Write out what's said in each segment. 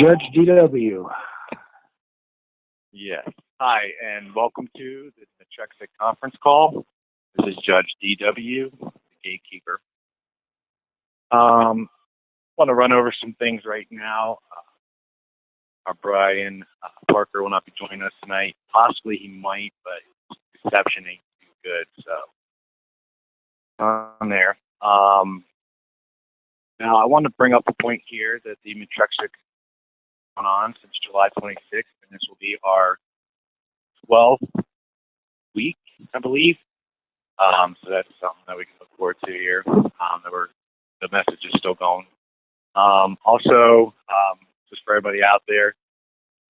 Judge DW. Yes. Hi, and welcome to the Matrexit conference call. This is Judge DW, the gatekeeper. Want to run over some things right now. Our Brian Parker will not be joining us tonight. Possibly he might, but his reception ain't too good, so on there. Now, I want to bring up a point here that the Matrexit has gone on since July 26th, and this will be our 12th week, I believe. So that's something that we can look forward to here. The message is still going. Also, just for everybody out there,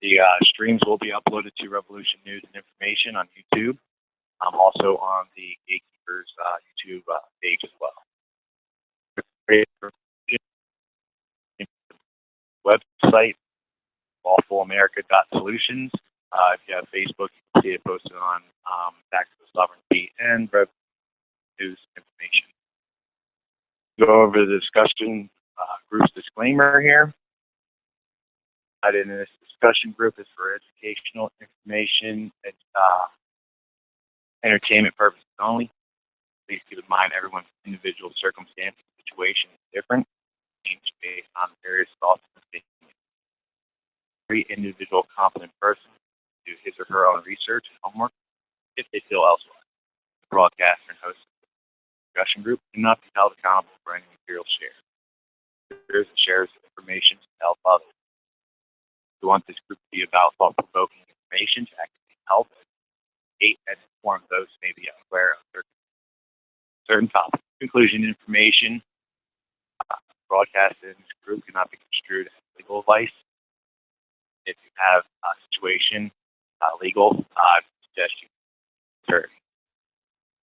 the streams will be uploaded to Revolution News and Information on YouTube. Also on the Gatekeepers YouTube page as well. Website, lawfulamerica.solutions. If you have Facebook, you can see it posted on Tax to Sovereignty and Rev News Information. Go over the discussion group's disclaimer here. In this discussion group is for educational information and entertainment purposes only. Please keep in mind everyone's individual circumstance and situation is different, based on various thoughts and statements. Every individual competent person do his or her own research and homework if they feel elsewise. The broadcaster and host of the discussion group cannot be held accountable for any material shared. Shares information to help others. We want this group to be about thought-provoking information to actively help, educate, and inform those who may be unaware of certain topics. Conclusion information broadcasted in this group cannot be construed as legal advice. If you have a situation legal, I suggest you serve.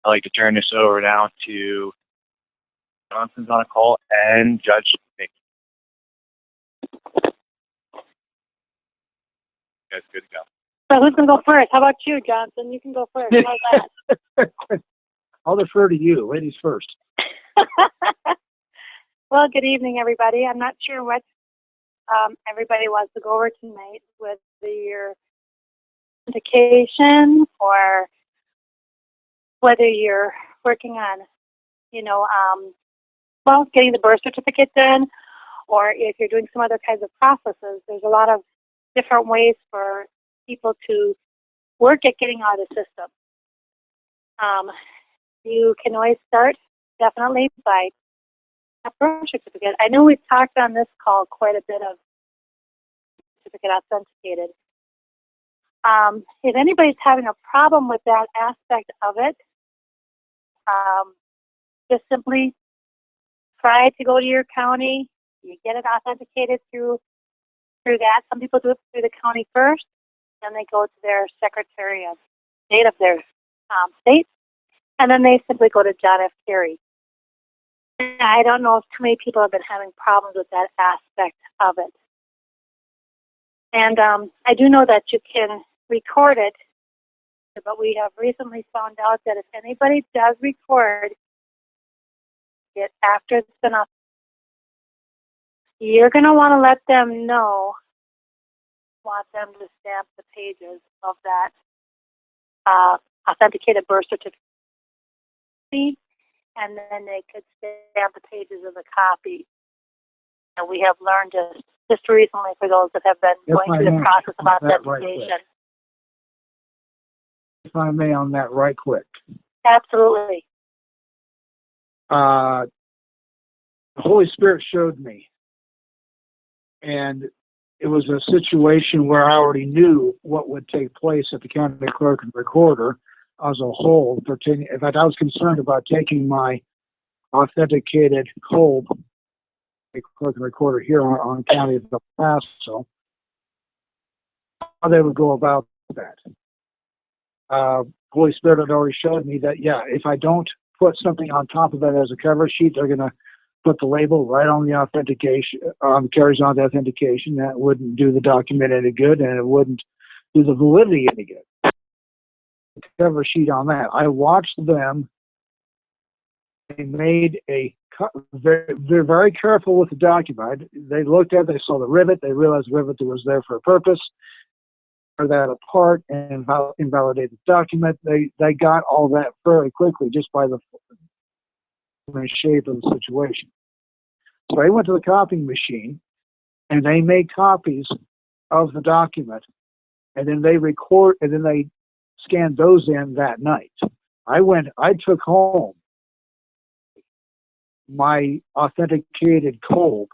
I'd like to turn this over now to Johnson's on a call and Judge Mickey. You guys good to go. So who's going to go first? How about you, Johnson? You can go first. How's that? I'll defer to you. Ladies first. Well, good evening, everybody. I'm not sure what everybody wants to go over tonight, with your authentication or whether you're working on, getting the birth certificate done, or if you're doing some other kinds of processes. There's a lot of different ways for people to work at getting out of the system. You can always start, definitely, by a birth certificate. I know we've talked on this call quite a bit of certificate authenticated. If anybody's having a problem with that aspect of it, just simply try to go to your county. You get it authenticated through that. Some people do it through the county first, then they go to their Secretary of State of their state, and then they simply go to John F. Kerry. I don't know if too many people have been having problems with that aspect of it. And I do know that you can record it, but we have recently found out that if anybody does record it after it's been up, you're going to want to let them know, want them to stamp the pages of that authenticated birth certificate, and then they could stamp the pages of the copy. And we have learned just recently, for those that have been going through the process of authentication. If I may, on that right quick. Absolutely. The Holy Spirit showed me, and it was a situation where I already knew what would take place at the county clerk and recorder as a whole. In fact, I was concerned about taking my authenticated hold, the clerk and recorder here on county of El Paso, how they would go about that. Holy Spirit had already showed me that, yeah, if I don't put something on top of it as a cover sheet, they're going to put the label right on the authentication, carries on the authentication. That wouldn't do the document any good, and it wouldn't do the validity any good. The cover sheet on that. I watched them They made they're very careful with the document. They looked at it, they saw the rivet, they realized the rivet was there for a purpose, tear that apart and invalidate the document. They got all that very quickly just by the shape of the situation. So I went to the copying machine and they made copies of the document, and then they scanned those in that night. I took home my authenticated Kolb.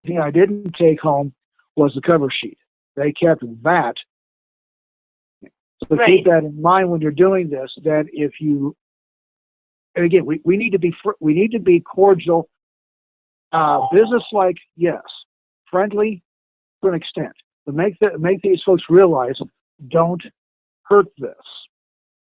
The thing I didn't take home was the cover sheet. They kept that. So Right. keep that in mind when you're doing this, that if you, and again, we need to be cordial, business-like, yes, friendly to an extent, but make these folks realize, don't hurt this.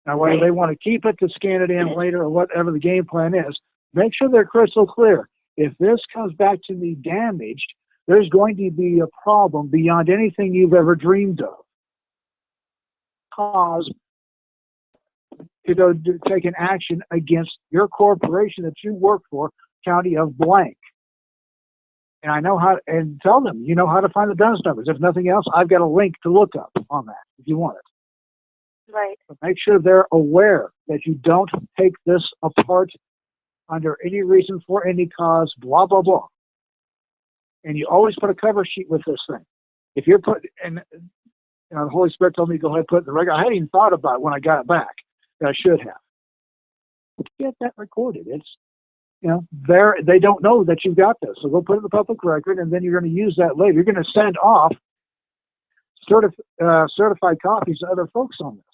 Now, whether they want to keep it to scan it in later or whatever the game plan is, make sure they're crystal clear. If this comes back to me damaged, there's going to be a problem beyond anything you've ever dreamed of. Cause to go take an action against your corporation that you work for, county of blank. And I know how, and tell them, you know how to find the DUNS numbers. If nothing else, I've got a link to look up on that if you want it. Right. But make sure they're aware that you don't take this apart under any reason, for any cause, blah, blah, blah. And you always put a cover sheet with this thing. If you're and the Holy Spirit told me to go ahead and put it in the regular. I hadn't even thought about it when I got it back. That I should have. But get that recorded. It's, they don't know that you've got this. So go put it in the public record, and then you're going to use that later. You're going to send off certified copies to other folks on this.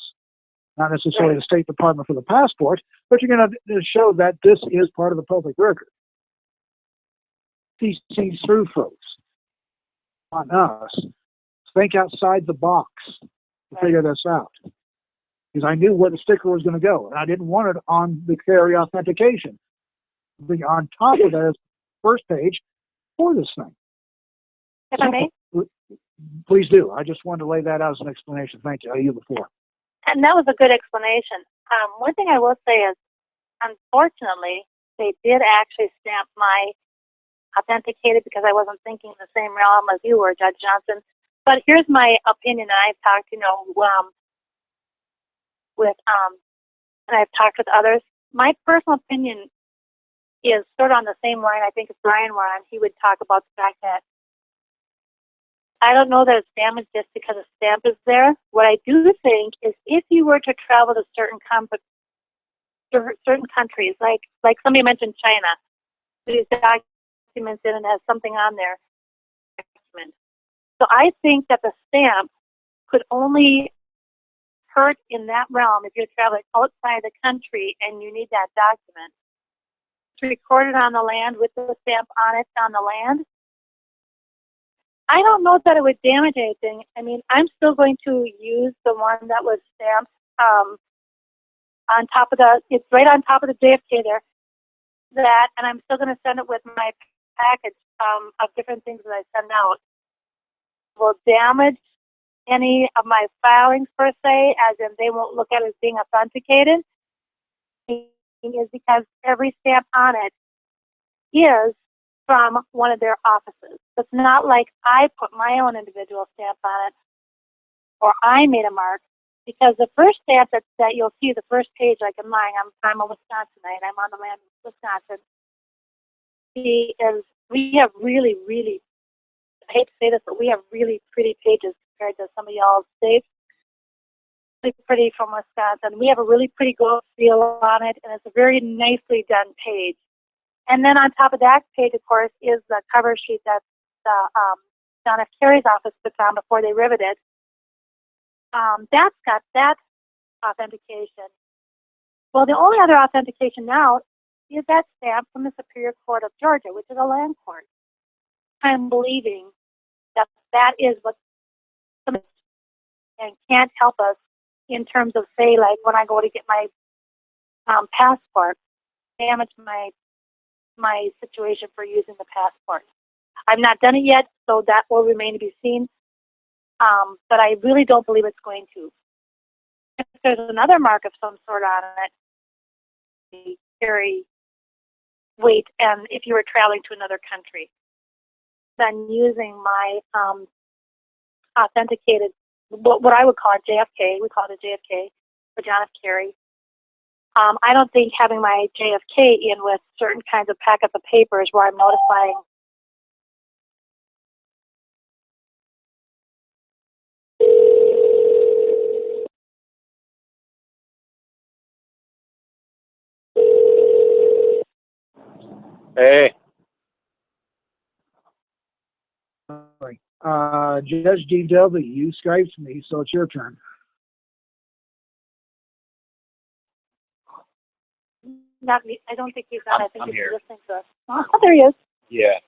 Not necessarily the State Department for the passport, but you're going to show that this is part of the public record. These things through, folks. On us, think outside the box to figure this out. Because I knew where the sticker was going to go, and I didn't want it on the carry authentication. On top of that, first page for this thing. If I may? Please do. I just wanted to lay that out as an explanation. Thank you. I yield the floor. And that was a good explanation. One thing I will say is, unfortunately, they did actually stamp my authenticated because I wasn't thinking the same realm as you were, Judge Johnson. But here's my opinion, and I've talked, and I've talked with others. My personal opinion is sort of on the same line I think as Brian were on. He would talk about the fact that I don't know that it's damaged just because a stamp is there. What I do think is if you were to travel to certain countries, like somebody mentioned China, these documents in and has something on there. So I think that the stamp could only hurt in that realm if you're traveling outside the country and you need that document. It's recorded on the land with the stamp on it on the land. I don't know that it would damage anything. I mean, I'm still going to use the one that was stamped on top of it's right on top of the JFK there. And I'm still going to send it with my package of different things that I send out. Will damage any of my filings per se, as in they won't look at it as being authenticated, is because every stamp on it is from one of their offices. It's not like I put my own individual stamp on it or I made a mark, because the first stamp that you'll see, the first page, like in mine, I'm a Wisconsinite, I'm on the land of Wisconsin, we have really, really, I hate to say this, but we have really pretty pages compared to some of y'all's states. Really pretty from Wisconsin. We have a really pretty gold seal on it, and it's a very nicely done page. And then on top of that page, of course, is the cover sheet that John F. Kerry's office puts on before they rivet it. That's got that authentication. Well, the only other authentication now is that stamp from the Superior Court of Georgia, which is a land court. I'm believing that that is what and can't help us in terms of, say, like when I go to get my passport, damage my situation for using the passport. I've not done it yet, so that will remain to be seen. But I really don't believe it's going to. If there's another mark of some sort on it, carry weight, and if you were traveling to another country, then using my authenticated, what I would call a JFK, we call it a JFK, for John F. Kerry. I don't think having my JFK in with certain kinds of packets of papers where I'm notifying Hey. Judge DW, you Skyped me, so it's your turn. not me. I don't think he's on. I think I'm he's here. listening to us. Oh, there he is. Yeah.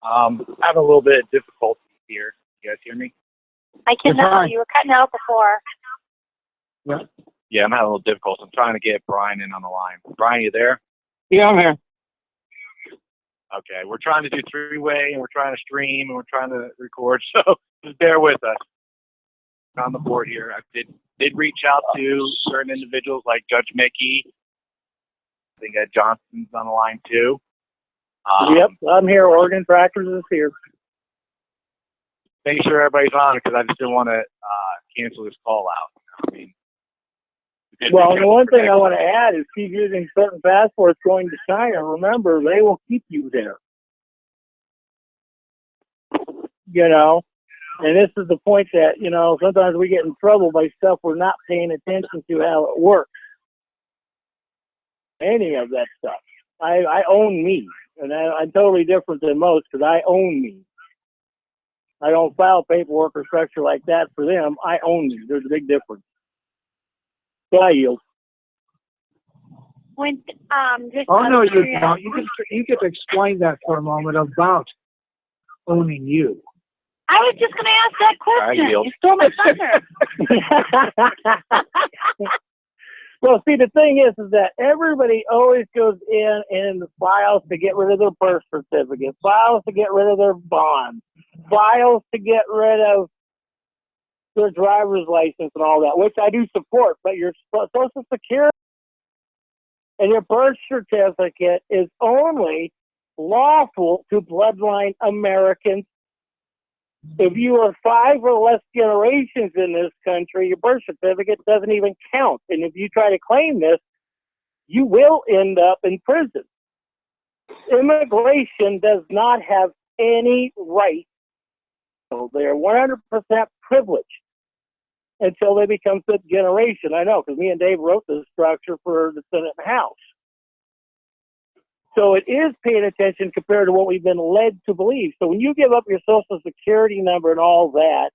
I have a little bit of difficulty here. You guys hear me? I cannot. fine. You were cutting out before. Yeah, I'm having a little difficulty. I'm trying to get Brian in on the line. Brian, you there? Yeah, I'm here. Okay, we're trying to do three-way, and we're trying to stream, and we're trying to record, so just bear with us. On the board here, I did reach out to certain individuals like Judge Mickey. I think Ed Johnson's on the line too. Yep, I'm here. Oregon Tractors is here. Make sure everybody's on because I just didn't want to cancel this call out. I mean, Well, the one thing I want to add is keep using certain passports going to China. Remember, they will keep you there. You know, and this is the point that, you know, sometimes we get in trouble by stuff we're not paying attention to how it works. Any of that stuff. I own me, and I'm totally different than most because I own me. I don't file paperwork or structure like that for them. I own me. There's a big difference. So I yield. When just Oh no, you curious- don't. You get to explain that for a moment about owning you. I was just going to ask that question. I yield. You stole my thunder. Well, see, the thing is that everybody always goes in the files to get rid of their birth certificate, files to get rid of their bond, files to get rid of their driver's license and all that, which I do support. But your Social Security and your birth certificate is only lawful to bloodline Americans. If you are 5 or less generations in this country, your birth certificate doesn't even count. And if you try to claim this, you will end up in prison. Immigration does not have any right. So they are 100% privileged until they become 5th generation. I know, because me and Dave wrote this structure for the Senate and House. So it is paying attention compared to what we've been led to believe. So when you give up your Social Security number and all that,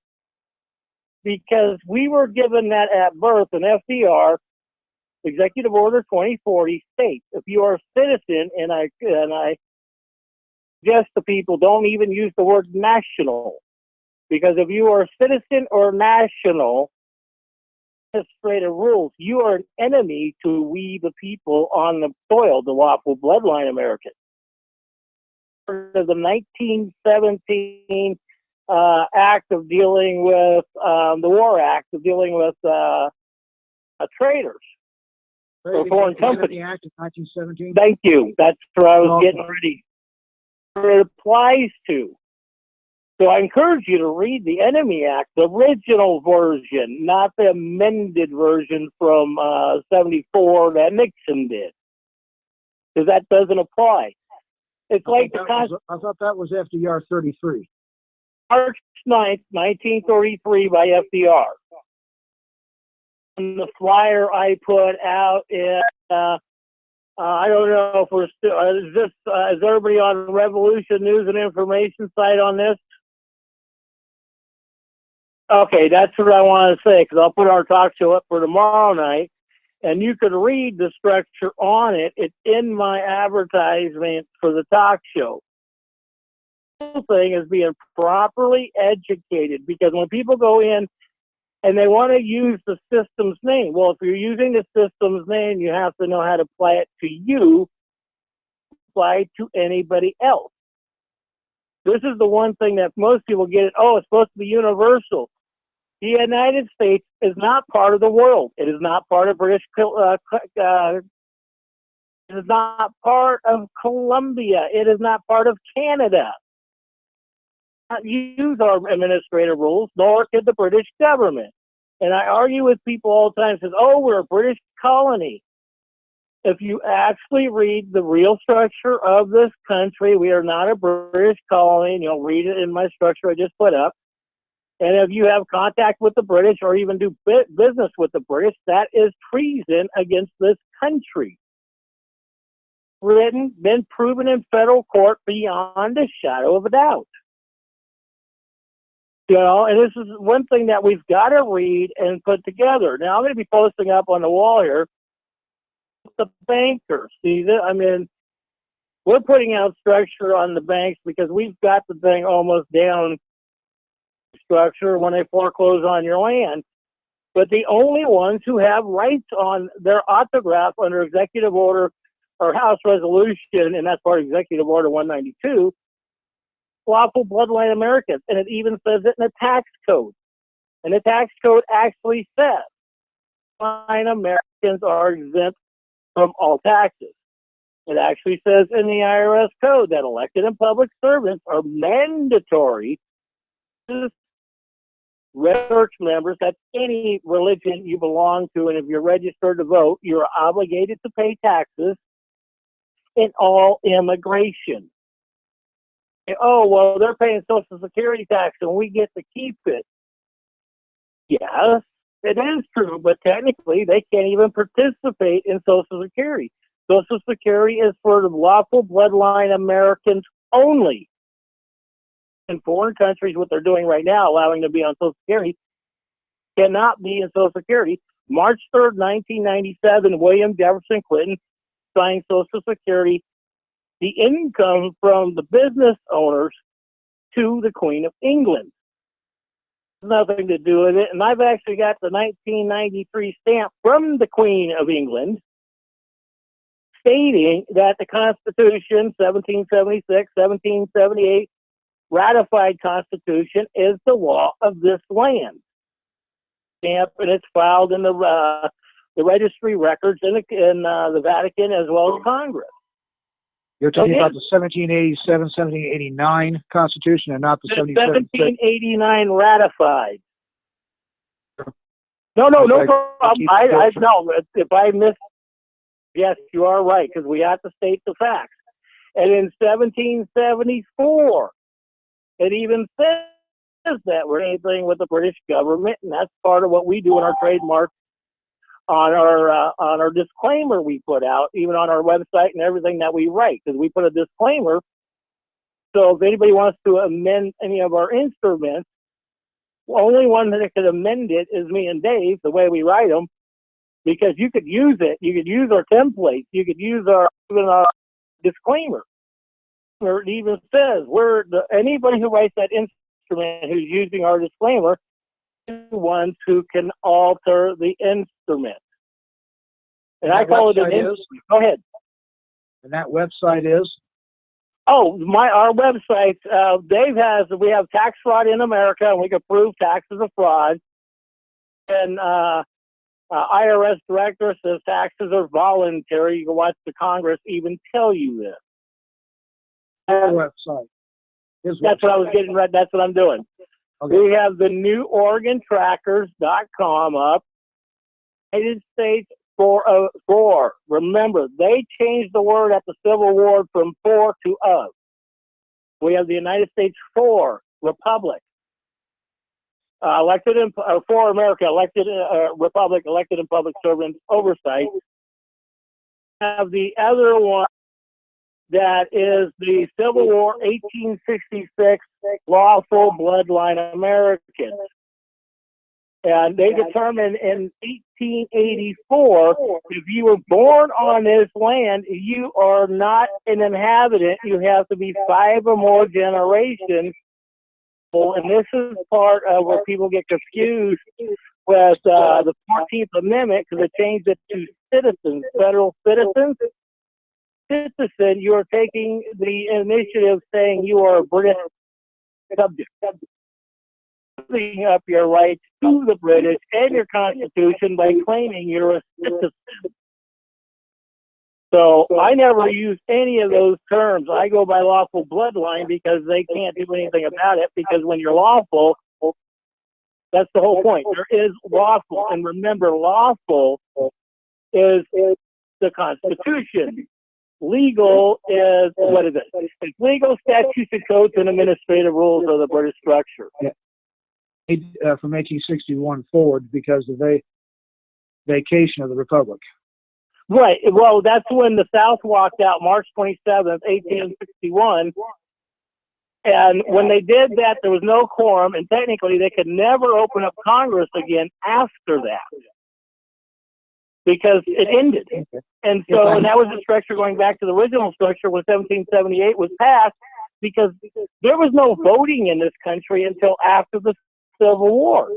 because we were given that at birth, an FDR, Executive Order 2040 states, if you are a citizen, and I suggest to people don't even use the word national, because if you are a citizen or national, administrative rules, you are an enemy to we the people on the soil, the lawful bloodline Americans. The 1917 act of dealing with the War Act of dealing with traitors or foreign companies. The Act of 1917. Thank you. That's where I was getting ready. Where it applies to. So I encourage you to read the Enemy Act, the original version, not the amended version from 74 that Nixon did, because that doesn't apply. It's like I thought that was FDR 33. March 9th, 1933 by FDR. And the flyer I put out is, I don't know if we're still, is everybody on Revolution News and Information site on this? Okay, that's what I want to say, because I'll put our talk show up for tomorrow night, and you could read the structure on it. It's in my advertisement for the talk show. The whole thing is being properly educated, because when people go in and they want to use the system's name, well, if you're using the system's name, you have to know how to apply it to you, apply it to anybody else. This is the one thing that most people get it, oh, it's supposed to be universal. The United States is not part of the world. It is not part of British It is not part of Colombia. It is not part of Canada. Not use our administrative rules, nor could the British government. And I argue with people all the time, says, oh, we're a British colony. If you actually read the real structure of this country, we are not a British colony, and you'll read it in my structure I just put up. And if you have contact with the British or even do business with the British, that is treason against this country. Been proven in federal court beyond a shadow of a doubt. You know, and this is one thing that we've got to read and put together. Now, I'm going to be posting up on the wall here the bankers. See, I mean, we're putting out structure on the banks because we've got the thing almost down structure when they foreclose on your land. But the only ones who have rights on their autograph under executive order or House resolution, and that's part of executive order 192, lawful bloodline Americans. And it even says it in the tax code. And the tax code actually says bloodline Americans are exempt from all taxes. It actually says in the IRS code that elected and public servants are mandatory to church members. That's any religion you belong to, and if you're registered to vote, you're obligated to pay taxes in all immigration. Oh, well, they're paying Social Security tax and we get to keep it. Yes, it is true, but technically they can't even participate in Social Security. Social Security is for the lawful bloodline Americans only. In foreign countries, what they're doing right now, allowing them to be on Social Security, cannot be in Social Security. March 3rd, 1997, William Jefferson Clinton signed Social Security, the income from the business owners, to the Queen of England. Nothing to do with it. And I've actually got the 1993 stamp from the Queen of England stating that the Constitution, 1776, 1778, ratified Constitution is the law of this land. Stamp, and it's filed in the registry records in the Vatican as well as Congress. You're talking about the 1787, 1789 Constitution and not the 1789 ratified. No problem. I no. If I miss, yes, you are right, because we have to state the facts. And in 1774, it even says that we're anything with the British government, and that's part of what we do in our trademark on our disclaimer we put out, even on our website and everything that we write, because we put a disclaimer. So if anybody wants to amend any of our instruments, the only one that could amend it is me and Dave, the way we write them, because you could use it. You could use our templates. You could use our disclaimer. Or it even says anybody who writes that instrument who's using our disclaimer is the ones who can alter the instrument. And I call it an instrument. Go ahead. And that website is? Oh, our website, Dave we have Tax Fraud in America, and we can prove taxes are fraud. And IRS director says taxes are voluntary. You can watch the Congress even tell you this. Website. That's what I was getting ready. That's what I'm doing. Okay. We have the new OregonTrackers.com up. United States for. Remember, they changed the word at the Civil War from for to of. We have the United States for Republic. Elected in, for America, elected Republic, elected and public servants oversight. Have the other one that is the Civil War 1866 lawful bloodline Americans. And they determined in 1884, if you were born on this land, you are not an inhabitant. You have to be 5 or more generations. And this is part of where people get confused with the 14th Amendment, because they changed it to citizens, federal citizens. Citizen, you are taking the initiative saying you are a British subject. Giving up your rights to the British and your Constitution by claiming you're a citizen. So I never use any of those terms. I go by lawful bloodline because they can't do anything about it, because when you're lawful, that's the whole point. There is lawful. And remember, lawful is the Constitution. Legal is, what is it? It's legal, statutes, and codes, and administrative rules of the British structure. Yeah. From 1861 forward, because of the vacation of the Republic. Right. Well, that's when the South walked out, March 27th, 1861. And when they did that, there was no quorum, and technically they could never open up Congress again after that, because it ended. And so, and that was the structure going back to the original structure when 1778 was passed, because there was no voting in this country until after the Civil War.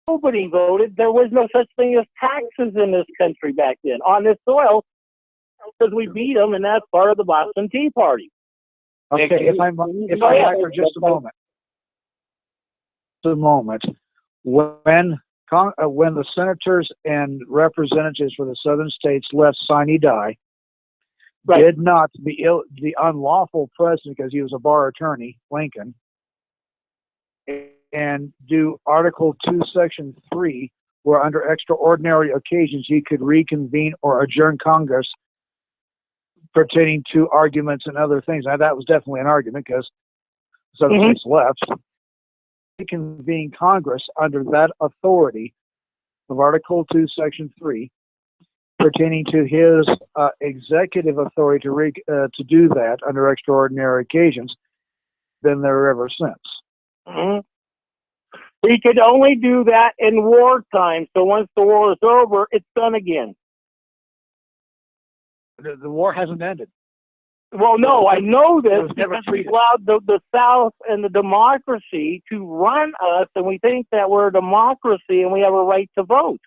Nobody voted. There was no such thing as taxes in this country back then on this soil, because we beat them, and that's part of the Boston Tea Party. Okay, if I might for just a moment. When the senators and representatives for the southern states left sine die, Right. did not the unlawful president, because he was a bar attorney, Lincoln, and do Article 2, Section 3, where under extraordinary occasions he could reconvene or adjourn Congress pertaining to arguments and other things. Now, that was definitely an argument, because Southern states left. Reconvene Congress under that authority of Article 2, Section 3, pertaining to his executive authority to do that under extraordinary occasions, been there ever since. Mm-hmm. He could only do that in wartime. So once the war is over, it's done again. The war hasn't ended. Well, no, I know this never because we allowed the South and the democracy to run us, and we think that we're a democracy and we have a right to vote.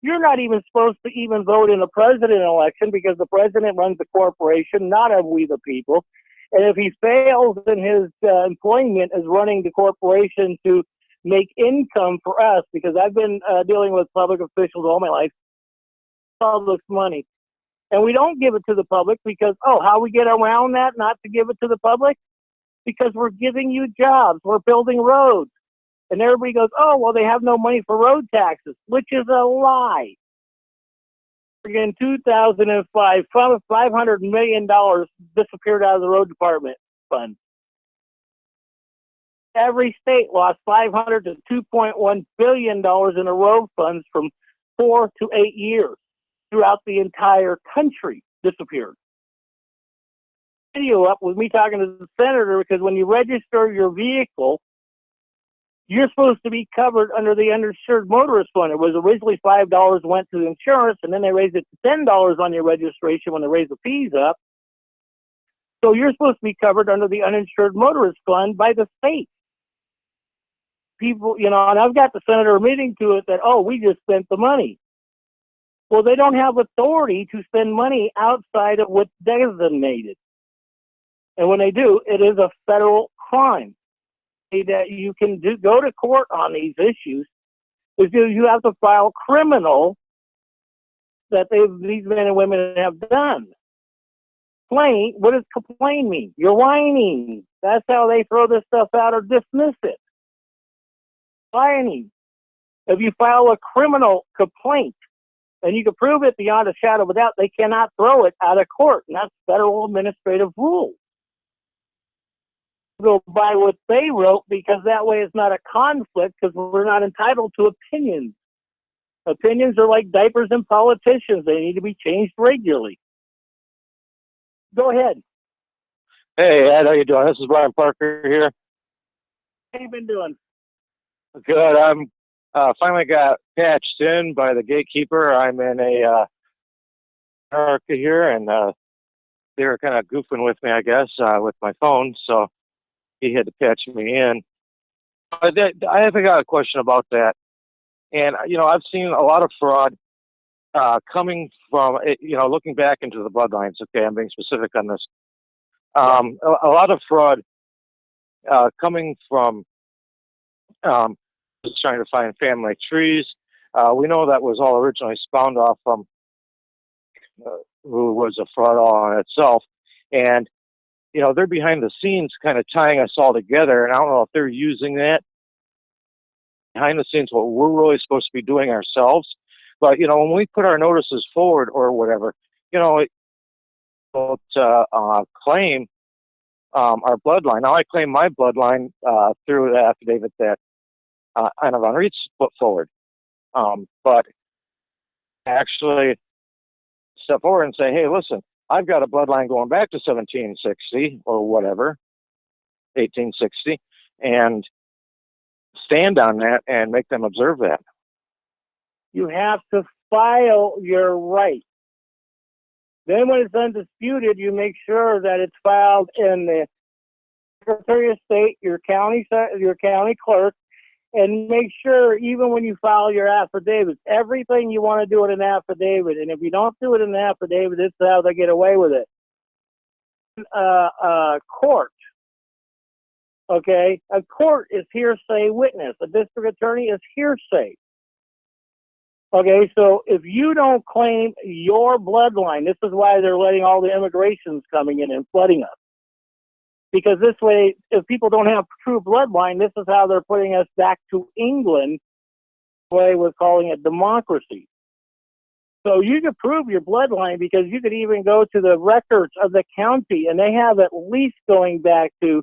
You're not even supposed to even vote in a president election, because the president runs the corporation, not of we the people. And if he fails in his employment as running the corporation to make income for us, because I've been dealing with public officials all my life, public's money. And we don't give it to the public because, how we get around that, not to give it to the public? Because we're giving you jobs. We're building roads. And everybody goes, they have no money for road taxes, which is a lie. In 2005, $500 million disappeared out of the road department fund. Every state lost $500 to $2.1 billion in the road funds from 4 to 8 years. Throughout the entire country disappeared. Video up with me talking to the senator, because when you register your vehicle, you're supposed to be covered under the uninsured motorist fund. It was originally $5 went to the insurance, and then they raised it to $10 on your registration when they raised the fees up. So you're supposed to be covered under the uninsured motorist fund by the state. People, and I've got the senator admitting to it that, we just spent the money. Well, they don't have authority to spend money outside of what's designated. And when they do, it is a federal crime. That you can go to court on these issues, because you have to file criminal that these men and women have done. Complain, what does complain mean? You're whining. That's how they throw this stuff out or dismiss it. Whining. If you file a criminal complaint, and you can prove it beyond a shadow of a doubt, they cannot throw it out of court. And that's federal administrative rule. Go by what they wrote, because that way it's not a conflict, because we're not entitled to opinions. Opinions are like diapers in politicians. They need to be changed regularly. Go ahead. Hey, Ed, how you doing? This is Brian Parker here. How you been doing? Good. I'm finally got patched in by the gatekeeper. I'm in a America here, and they were kind of goofing with me, I guess, with my phone, so he had to patch me in. I have got a question about that. And, I've seen a lot of fraud coming from, looking back into the bloodlines. Okay, I'm being specific on this. A lot of fraud coming from just trying to find family trees. We know that was all originally spawned off from who was a fraud all in itself. And, they're behind the scenes kind of tying us all together. And I don't know if they're using that behind the scenes, what we're really supposed to be doing ourselves. But, when we put our notices forward or whatever, claim our bloodline. Now, I claim my bloodline through the affidavit that Anna von Reitz put forward. But actually step forward and say, hey, listen, I've got a bloodline going back to 1760 or whatever, 1860, and stand on that and make them observe that. You have to file your right. Then when it's undisputed, you make sure that it's filed in the Secretary of State, your county clerk, and make sure even when you file your affidavits, everything you want to do in an affidavit, and if you don't do it in an affidavit, this is how they get away with it. Court, okay? A court is hearsay witness. A district attorney is hearsay. Okay, so if you don't claim your bloodline, this is why they're letting all the immigrations coming in and flooding us. Because this way, if people don't have true bloodline, this is how they're putting us back to England, the way we're calling it democracy. So you could prove your bloodline because you could even go to the records of the county, and they have at least going back to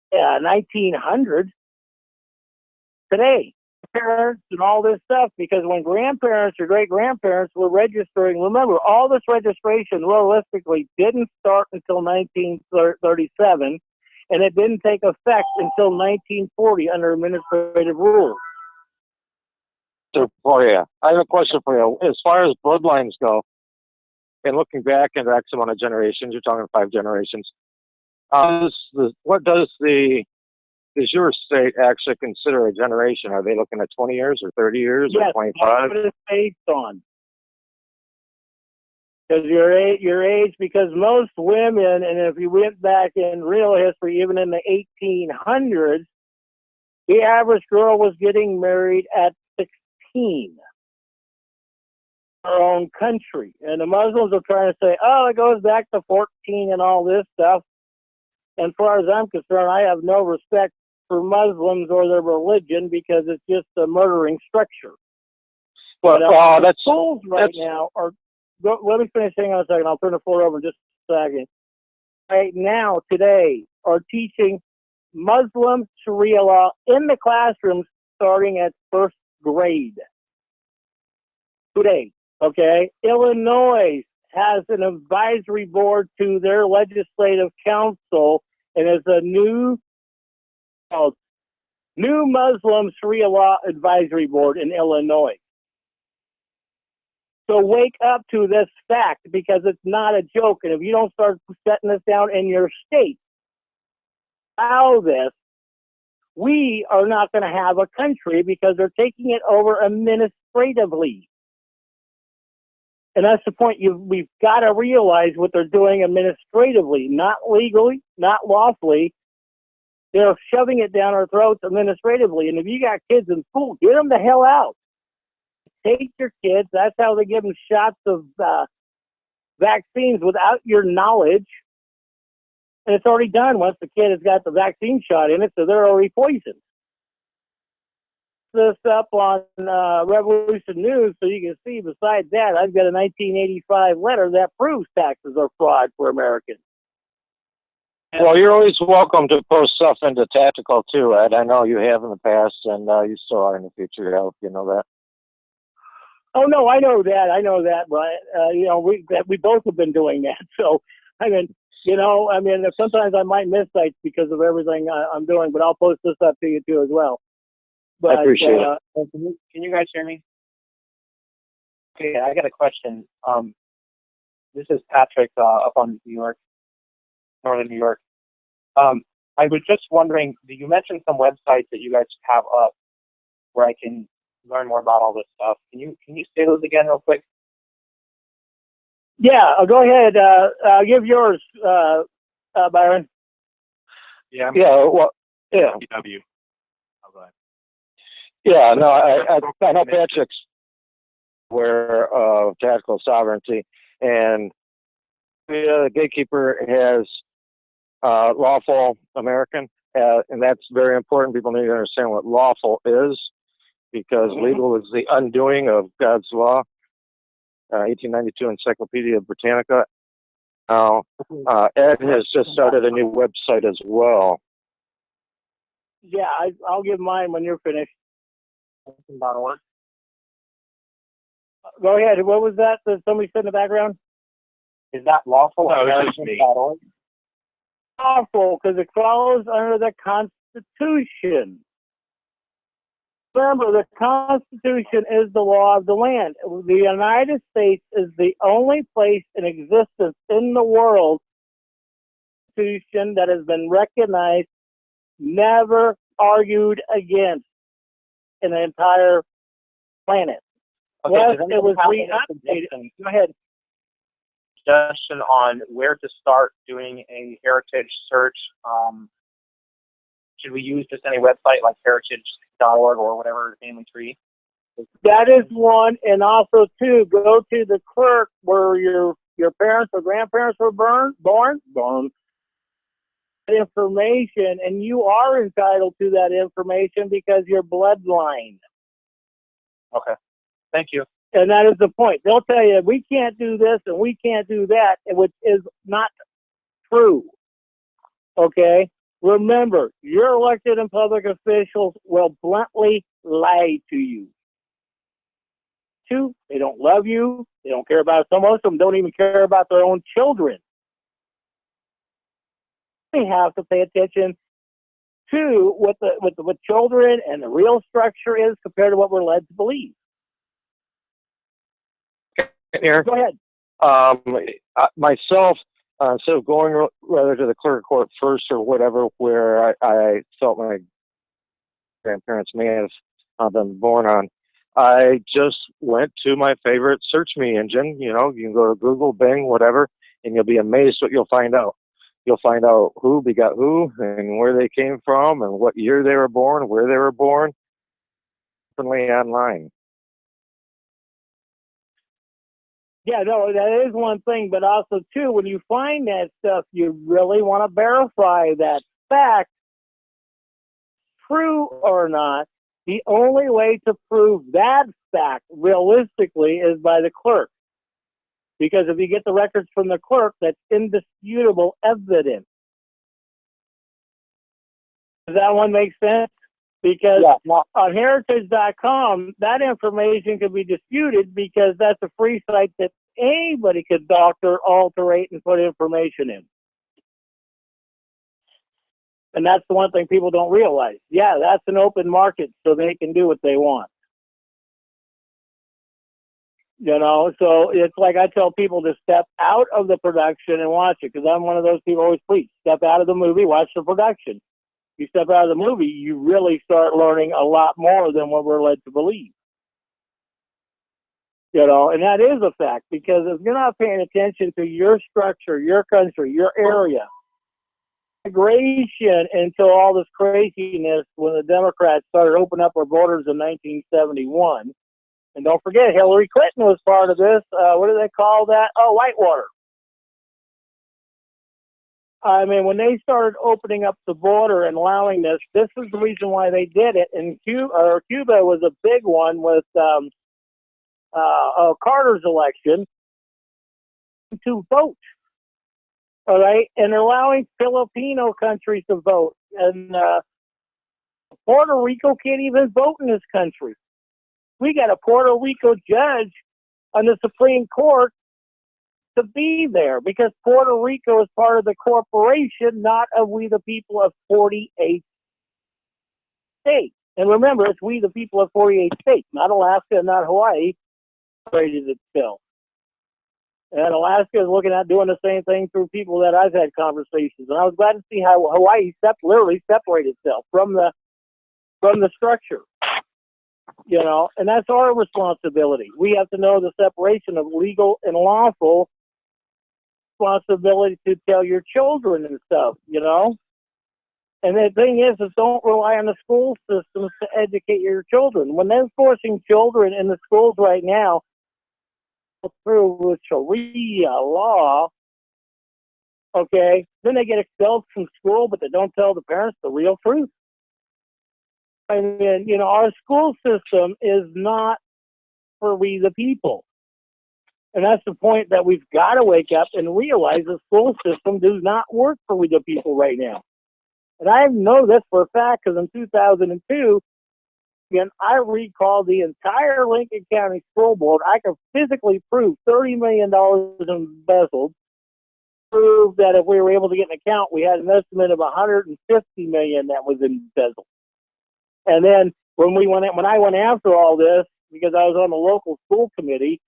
1900 today. Parents and all this stuff, because when grandparents or great-grandparents were registering, remember, all this registration realistically didn't start until 1937, and it didn't take effect until 1940 under administrative rules. So, I have a question for you. As far as bloodlines go, and looking back into X amount of generations, you're talking 5 generations, does your state actually consider a generation? Are they looking at 20 years or 30 years or 25? That's what it's based on. Because your age, because most women, and if you went back in real history, even in the 1800s, the average girl was getting married at 16 in her own country. And the Muslims are trying to say, oh, it goes back to 14 and all this stuff. And as far as I'm concerned, I have no respect for Muslims or their religion because it's just a murdering structure. Well, schools now are. Let me finish. Hang on a second. I'll turn the floor over in just a second. Right now, today, are teaching Muslim Sharia law in the classrooms starting at first grade. Today, okay? Illinois has an advisory board to their legislative council, and it's a new Muslim Sharia law advisory board in Illinois. So wake up to this fact, because it's not a joke. And if you don't start setting this down in your state, allow this, we are not going to have a country, because they're taking it over administratively. And that's the point. We've got to realize what they're doing administratively, not legally, not lawfully. They're shoving it down our throats administratively. And if you got kids in school, get them the hell out. Take your kids. That's how they give them shots of vaccines without your knowledge. And it's already done once the kid has got the vaccine shot in it, so they're already poisoned. This up on Revolution News so you can see. Besides that, I've got a 1985 letter that proves taxes are fraud for Americans. Well, you're always welcome to post stuff into Tactical too, Ed. I know you have in the past, and you still are in the future. I hope you know that. Oh no, I know that, but we both have been doing that. So sometimes I might miss sites because of everything I'm doing, but I'll post this up to you too as well. But, I appreciate it. Can you guys hear me? Okay, I got a question. This is Patrick up on New York, Northern New York. I was just wondering, you mentioned some websites that you guys have up where I can learn more about all this stuff. Can you say those again real quick? Yeah, go ahead. Give yours, Byron. Yeah. PW. Yeah, no, I know Patrick's aware of tactical sovereignty, And the gatekeeper has lawful American, and that's very important. People need to understand what lawful is, because legal is the undoing of God's law. 1892 Encyclopedia Britannica. Now, Ed has just started a new website as well. Yeah, I'll give mine when you're finished. .org. Go ahead. What was that somebody said in the background? Is that lawful? No, it's just me. Lawful, because it follows under the Constitution. Remember, the Constitution is the law of the land. The United States is the only place in existence in the world that has been recognized, never argued against in the entire planet. Okay, Yes, does it anyone was have any re-updated. suggestions Go ahead. on where to start doing a heritage search? Should we use just any website like heritage.org or whatever, family tree? That is one, and also two, go to the clerk where your parents or grandparents were born, information, and you are entitled to that information because you're bloodline. Okay, thank you. And that is the point. They'll tell you, we can't do this and we can't do that, which is not true. Okay? Remember, your elected and public officials will bluntly lie to you. Two, they don't love you. They don't care about it. Some of them don't even care about their own children. We have to pay attention to what children and the real structure is compared to what we're led to believe. Eric, Go ahead. myself, instead of going rather to the clerk court first or whatever, where I felt my grandparents may have been born on, I just went to my favorite search me engine. You know, you can go to Google, Bing, whatever, and you'll be amazed what you'll find out. You'll find out who begot who and where they came from and what year they were born, where they were born, openly online. Yeah, no, that is one thing, but also, too, when you find that stuff, you really want to verify that fact, true or not. The only way to prove that fact, realistically, is by the clerk. Because if you get the records from the clerk, that's indisputable evidence. Does that one make sense? Because on heritage.com, that information could be disputed because that's a free site that anybody could doctor, alterate, and put information in. And that's the one thing people don't realize. Yeah, that's an open market, so they can do what they want. You know, so it's like I tell people to step out of the production and watch it, because I'm one of those people who always preach. Step out of the movie, watch the production. You step out of the movie, you really start learning a lot more than what we're led to believe. You know, and that is a fact, because if you're not paying attention to your structure, your country, your area, migration into all this craziness when the Democrats started opening up our borders in 1971. And don't forget, Hillary Clinton was part of this. What do they call that? Oh, Whitewater. I mean, when they started opening up the border and allowing this is the reason why they did it. And Cuba was a big one with Carter's election to vote. All right, and allowing Filipino countries to vote. And Puerto Rico can't even vote in this country. We got a Puerto Rico judge on the Supreme Court to be there because Puerto Rico is part of the corporation, not of we the people of 48 states. And remember, it's we the people of 48 states, not Alaska, not Hawaii, separated itself. And Alaska is looking at doing the same thing through people that I've had conversations. And I was glad to see how Hawaii literally separated itself from the structure. You know, and that's our responsibility. We have to know the separation of legal and lawful, responsibility to tell your children and stuff, you know. And the thing is don't rely on the school systems to educate your children. When they're forcing children in the schools right now through with Sharia law, okay, then they get expelled from school, but they don't tell the parents the real truth. I mean, you know, our school system is not for we the people. And that's the point that we've got to wake up and realize the school system does not work for we the people right now. And I know this for a fact because in 2002, again, I recall the entire Lincoln County School Board. I could physically prove $30 million embezzled, prove that if we were able to get an account, we had an estimate of $150 million that was embezzled. And then when I went after all this, because I was on the local school committee,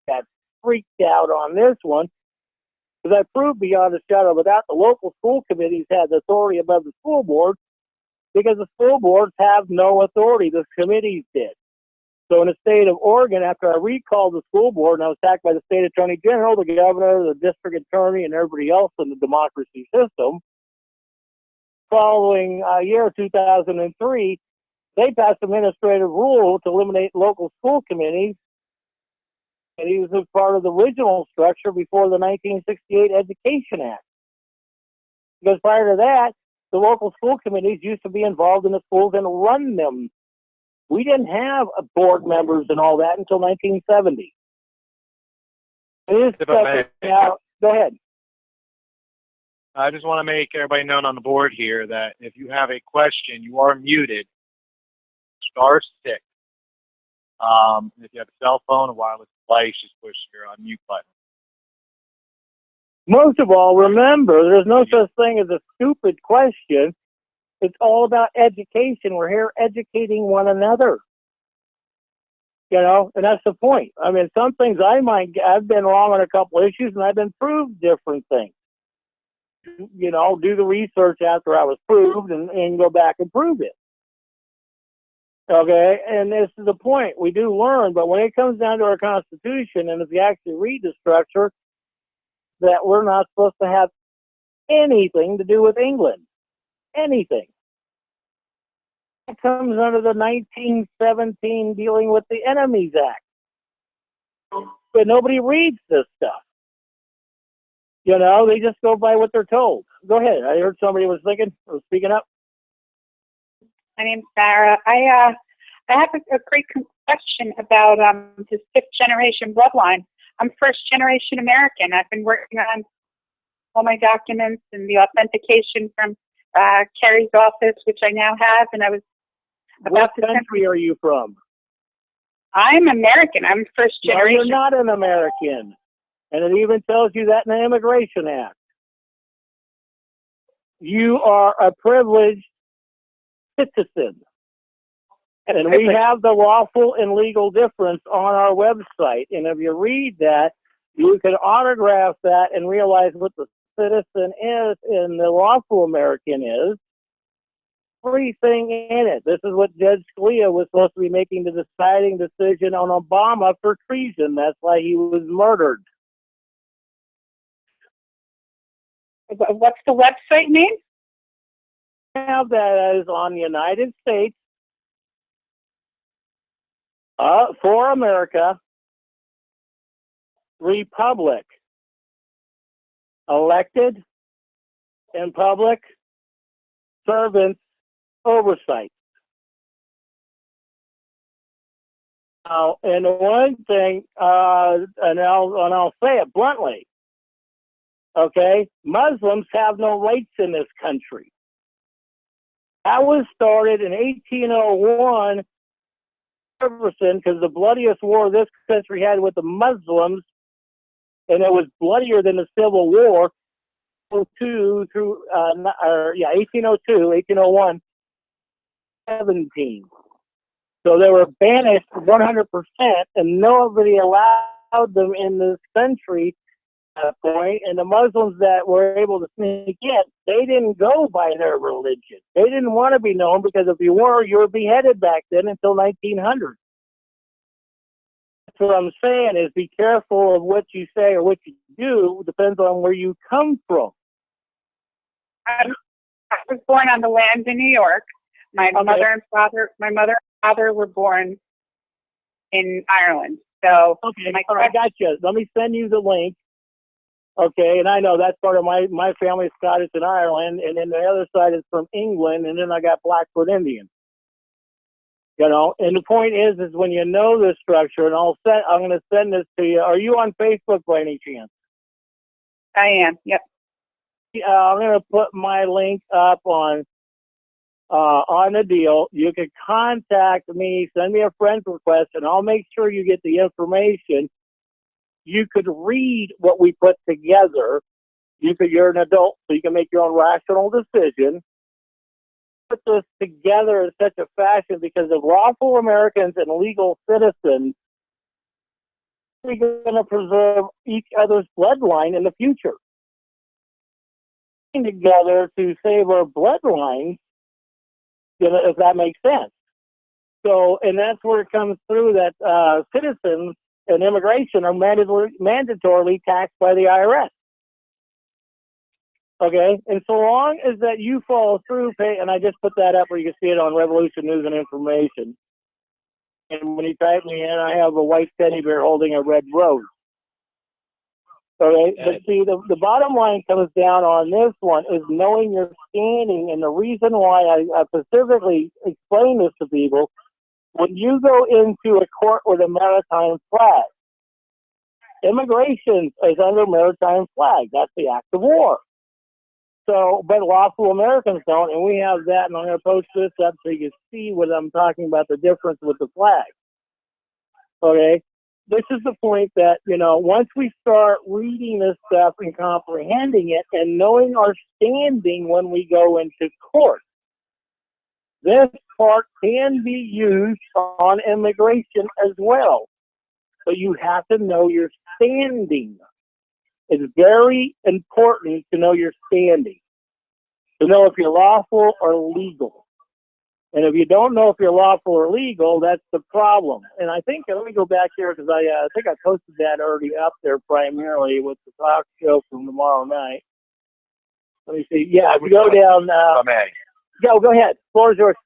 got freaked out on this one, because I proved beyond a shadow of a doubt the local school committees had the authority above the school board, because the school boards have no authority. The committees did. So in the state of Oregon, after I recalled the school board and I was attacked by the state attorney general, the governor, the district attorney, and everybody else in the democracy system, following year 2003, they passed an administrative rule to eliminate local school committees. And he was a part of the original structure before the 1968 Education Act. Because prior to that, the local school committees used to be involved in the schools and run them. We didn't have board members and all that until 1970. Now, go ahead. I just want to make everybody known on the board here that if you have a question, you are muted. *6. If you have a cell phone, a wireless device, just push your unmute button. Most of all, remember, there's no such thing as a stupid question. It's all about education. We're here educating one another. You know, and that's the point. I mean, some things I've been wrong on a couple issues, and I've been proved different things. You know, do the research after I was proved and go back and prove it. Okay, and this is the point. We do learn, but when it comes down to our Constitution, and if you actually read the structure, that we're not supposed to have anything to do with England. Anything. It comes under the 1917 dealing with the Enemies Act. But nobody reads this stuff. You know, they just go by what they're told. Go ahead. I heard somebody was speaking up. My name's Sarah. I have a great question about the fifth generation bloodline. I'm first generation American. I've been working on all my documents and the authentication from Kerry's office, which I now have, and I was about what country are you from? I'm American. I'm first generation. No, you're not an American. And it even tells you that in the Immigration Act. You are a privileged citizen. And we have the lawful and legal difference on our website. And if you read that, you can autograph that and realize what the citizen is and the lawful American is. Everything in it. This is what Judge Scalia was supposed to be making the deciding decision on Obama for treason. That's why he was murdered. What's the website name? Have that is on the United States for America Republic, elected and public servants oversight. Now, and one thing, and I'll say it bluntly. Okay, Muslims have no rights in this country. That was started in 1801, because the bloodiest war this country had with the Muslims, and it was bloodier than the Civil War, 1802, 1801, 17. So they were banished 100%, and nobody allowed them in this country at that point. And the Muslims that were able to sneak in, they didn't go by their religion. They didn't want to be known, because if you were beheaded back then until 1900. That's what I'm saying is be careful of what you say or what you do. Depends on where you come from. I was born on the land in New York. My mother and father were born in Ireland. So Okay, my all right, gotcha. Let me send you the link. Okay, and I know that's part of my family is Scottish and Ireland, and then the other side is from England, and then I got Blackfoot Indian. You know, and the point is when you know this structure, and I'm going to send this to you. Are you on Facebook by any chance? I am. Yep. I'm going to put my link up on the deal. You can contact me, send me a friend request, and I'll make sure you get the information. You could read what we put together. You're an adult, so you can make your own rational decision. Put this together in such a fashion because of lawful Americans and legal citizens, we're going to preserve each other's bloodline in the future. Together to save our bloodlines, if that makes sense. So, and that's where it comes through that citizens and immigration are mandatorily taxed by the IRS. Okay, and so long as that you follow through, and I just put that up where you can see it on Revolution News and Information. And when you type me in, I have a white teddy bear holding a red rose. Okay, but see, the bottom line comes down on this one is knowing your standing, and the reason why I specifically explain this to people, when you go into a court with a maritime flag, immigration is under maritime flag. That's the act of war. So, but lawful Americans don't, and we have that, and I'm going to post this up so you can see what I'm talking about, the difference with the flag. Okay? This is the point that, you know, once we start reading this stuff and comprehending it and knowing our standing when we go into court, this part can be used on immigration as well. But you have to know your standing. It's very important to know your standing, to know if you're lawful or legal. And if you don't know if you're lawful or legal, that's the problem. And I think, let me go back here because I think I posted that already up there primarily with the talk show from tomorrow night. Let me see. Yeah, if you go down. Go ahead. Floor is yours.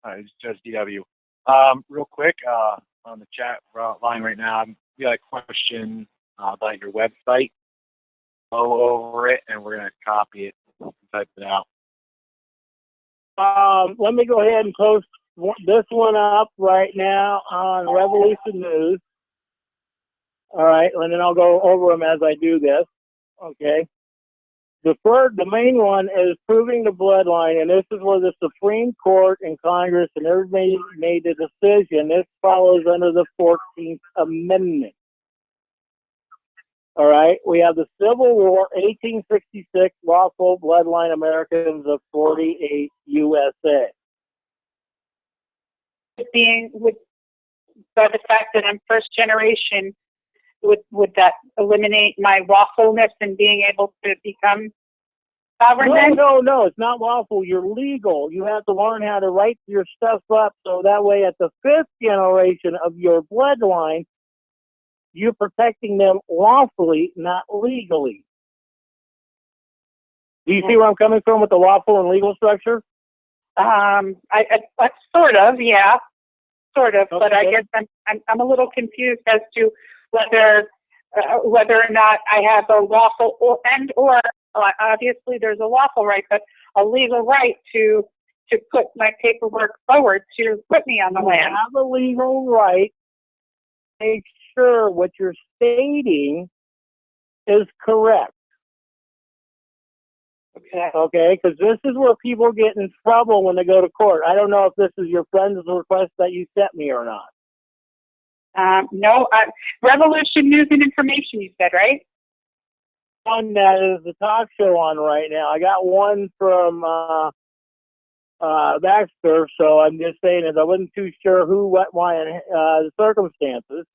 It's just DW. Real quick, on the chat line right now, we got a question about your website. Go over it, and we're going to copy it and type it out. Let me go ahead and post this one up right now on Revolution News. All right, and then I'll go over them as I do this. Okay. The main one is proving the bloodline, and this is where the Supreme Court and Congress and everybody made the decision. This follows under the 14th Amendment. All right, we have the Civil War, 1866, lawful bloodline Americans of 48 USA. By the fact that I'm first generation, would that eliminate my lawfulness in being able to become sovereign? No, it's not lawful. You're legal. You have to learn how to write your stuff up so that way at the 5th generation of your bloodline, you're protecting them lawfully, not legally. Do you see where I'm coming from with the lawful and legal structure? I sort of, yeah, sort of. Okay. But I guess I'm a little confused as to whether or not I have a lawful or obviously there's a lawful right, but a legal right to put my paperwork forward to put me on the land. You have a legal right. Make sure what you're stating is correct. Okay, because this is where people get in trouble when they go to court. I don't know if this is your friend's request that you sent me or not. No, Revolution News and Information, you said, right? One that is the talk show on right now. I got one from Baxter, so I'm just saying that I wasn't too sure who, what, why, and the circumstances.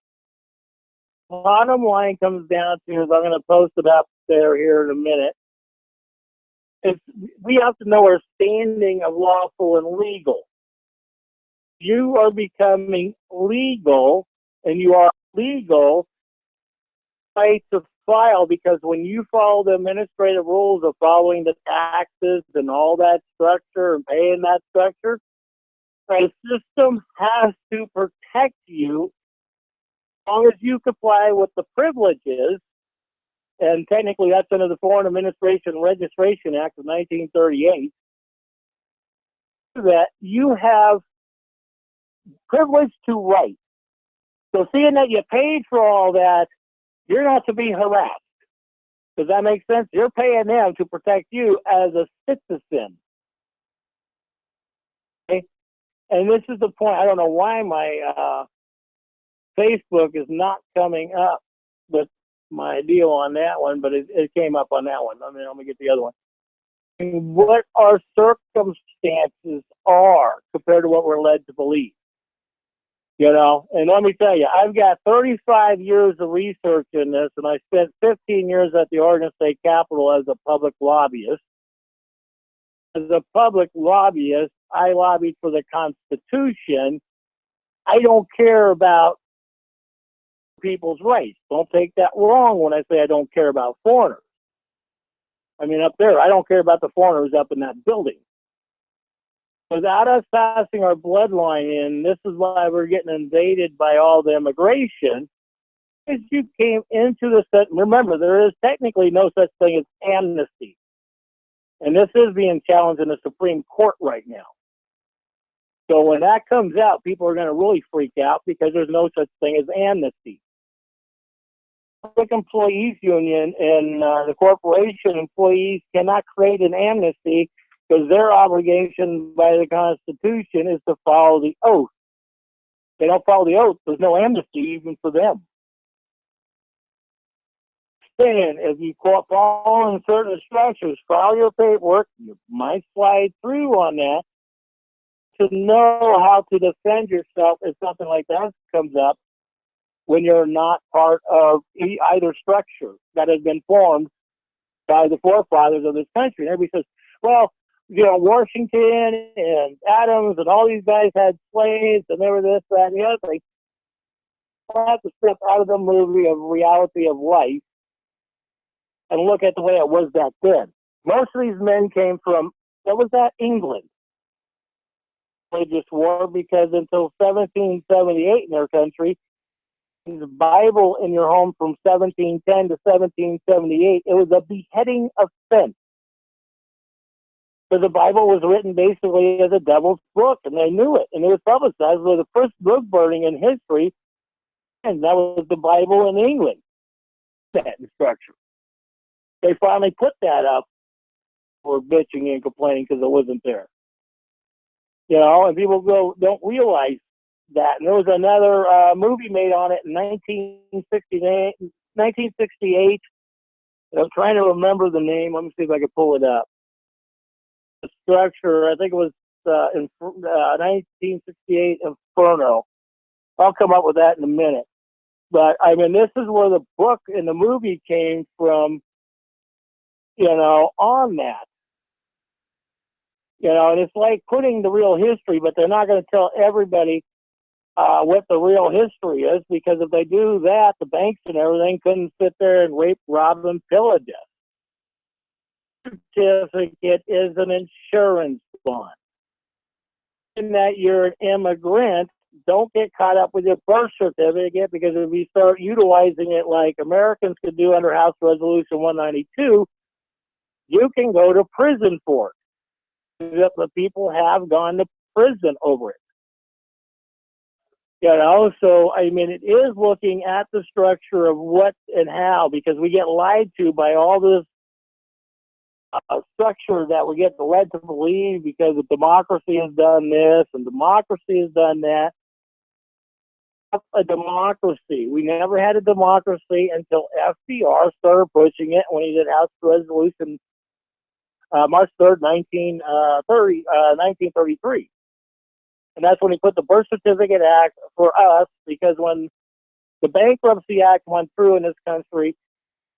Bottom line comes down to is I'm going to post it up there here in a minute. We have to know our standing of lawful and legal. You are becoming legal, and you are legal right to file, because when you follow the administrative rules of following the taxes and all that structure and paying that structure, the system has to protect you long as you comply with the privileges, and technically that's under the Foreign Administration Registration Act of 1938, that you have privilege to write. So seeing that you paid for all that, you're not to be harassed. Does that make sense? You're paying them to protect you as a citizen. Okay? And this is the point. I don't know why my Facebook is not coming up with my deal on that one, but it came up on that one. Let me get the other one. What our circumstances are compared to what we're led to believe. You know, and let me tell you, I've got 35 years of research in this, and I spent 15 years at the Oregon State Capitol as a public lobbyist. As a public lobbyist, I lobbied for the Constitution. I don't care about people's rights. Don't take that wrong when I say I don't care about foreigners. I mean, up there, I don't care about the foreigners up in that building. Without us passing our bloodline in, this is why we're getting invaded by all the immigration. As you came into the set, remember, there is technically no such thing as amnesty. And this is being challenged in the Supreme Court right now. So when that comes out, people are going to really freak out because there's no such thing as amnesty. Public Employees Union and the corporation employees cannot create an amnesty because their obligation by the Constitution is to follow the oath. If they don't follow the oath, there's no amnesty even for them. And if you fall in certain structures, file your paperwork, you might slide through on that to know how to defend yourself if something like that comes up when you're not part of either structure that has been formed by the forefathers of this country. And everybody says, well, you know, Washington and Adams and all these guys had slaves and they were this, that, and the other thing. I have to step out of the movie of reality of life and look at the way it was back then. Most of these men came from, what was that, England. Religious war, because until 1778 in their country, the Bible in your home from 1710 to 1778, it was a beheading offense. Because the Bible was written basically as a devil's book, and they knew it. And it was publicized with the first book burning in history, and that was the Bible in England. That structure. They finally put that up for bitching and complaining because it wasn't there. You know, and people don't realize that. And there was another movie made on it in 1968. I'm trying to remember the name. Let me see if I can pull it up. The structure, I think it was 1968 Inferno. I'll come up with that in a minute. But, I mean, this is where the book and the movie came from, you know, on that. You know, and it's like putting the real history, but they're not going to tell everybody what the real history is, because if they do that, the banks and everything couldn't sit there and rape, rob, and pillage us. Certificate is an insurance bond. In that you're an immigrant, don't get caught up with your birth certificate, because if you start utilizing it like Americans could do under House Resolution 192, you can go to prison for it. The people have gone to prison over it. You know, so I mean, it is looking at the structure of what and how, because we get lied to by all this structure that we get led to believe, because the democracy has done this and democracy has done that. A democracy. We never had a democracy until FDR started pushing it when he did House Resolution March 3rd, 1933. And that's when he put the Birth Certificate Act for us, because when the Bankruptcy Act went through in this country,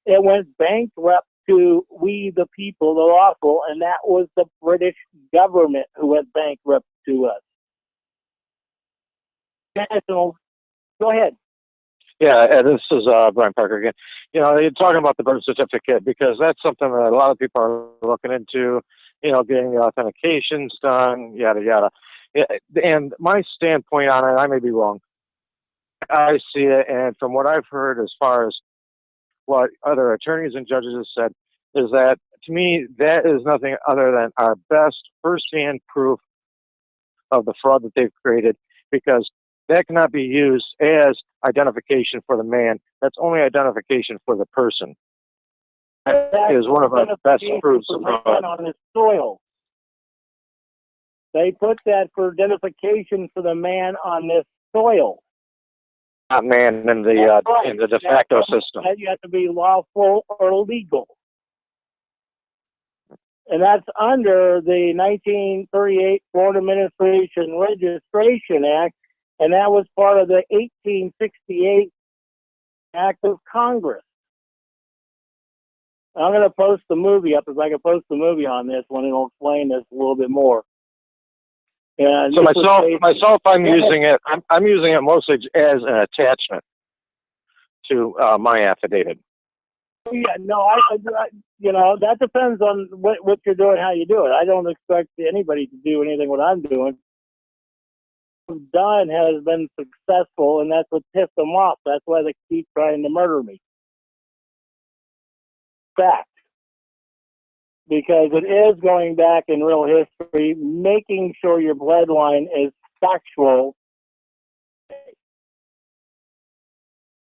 it went bankrupt to we the people, the lawful, and that was the British government who went bankrupt to us. National, go ahead. Yeah, this is Brian Parker again. You know, you're talking about the birth certificate, because that's something that a lot of people are looking into, you know, getting the authentications done, yada, yada. And my standpoint on it, I may be wrong, I see it, and from what I've heard, as far as what other attorneys and judges have said, is that to me that is nothing other than our best first-hand proof of the fraud that they've created, because that cannot be used as identification for the man. That's only identification for the person. That is one of our best proofs of fraud. On this soil. They put that for identification for the man on this soil. Not man in the de facto system. You have to be lawful or legal. And that's under the 1938 Florida Administration Registration Act, and that was part of the 1868 Act of Congress. I'm going to post the movie up, if I can post the movie on this one, and it'll explain this a little bit more. And so myself, I'm using it. I'm using it mostly as an attachment to my affidavit. Yeah, no, I that depends on what you're doing, how you do it. I don't expect anybody to do anything what I'm doing. What I've done has been successful, and that's what pissed them off. That's why they keep trying to murder me. Fact. Because it is going back in real history, making sure your bloodline is factual.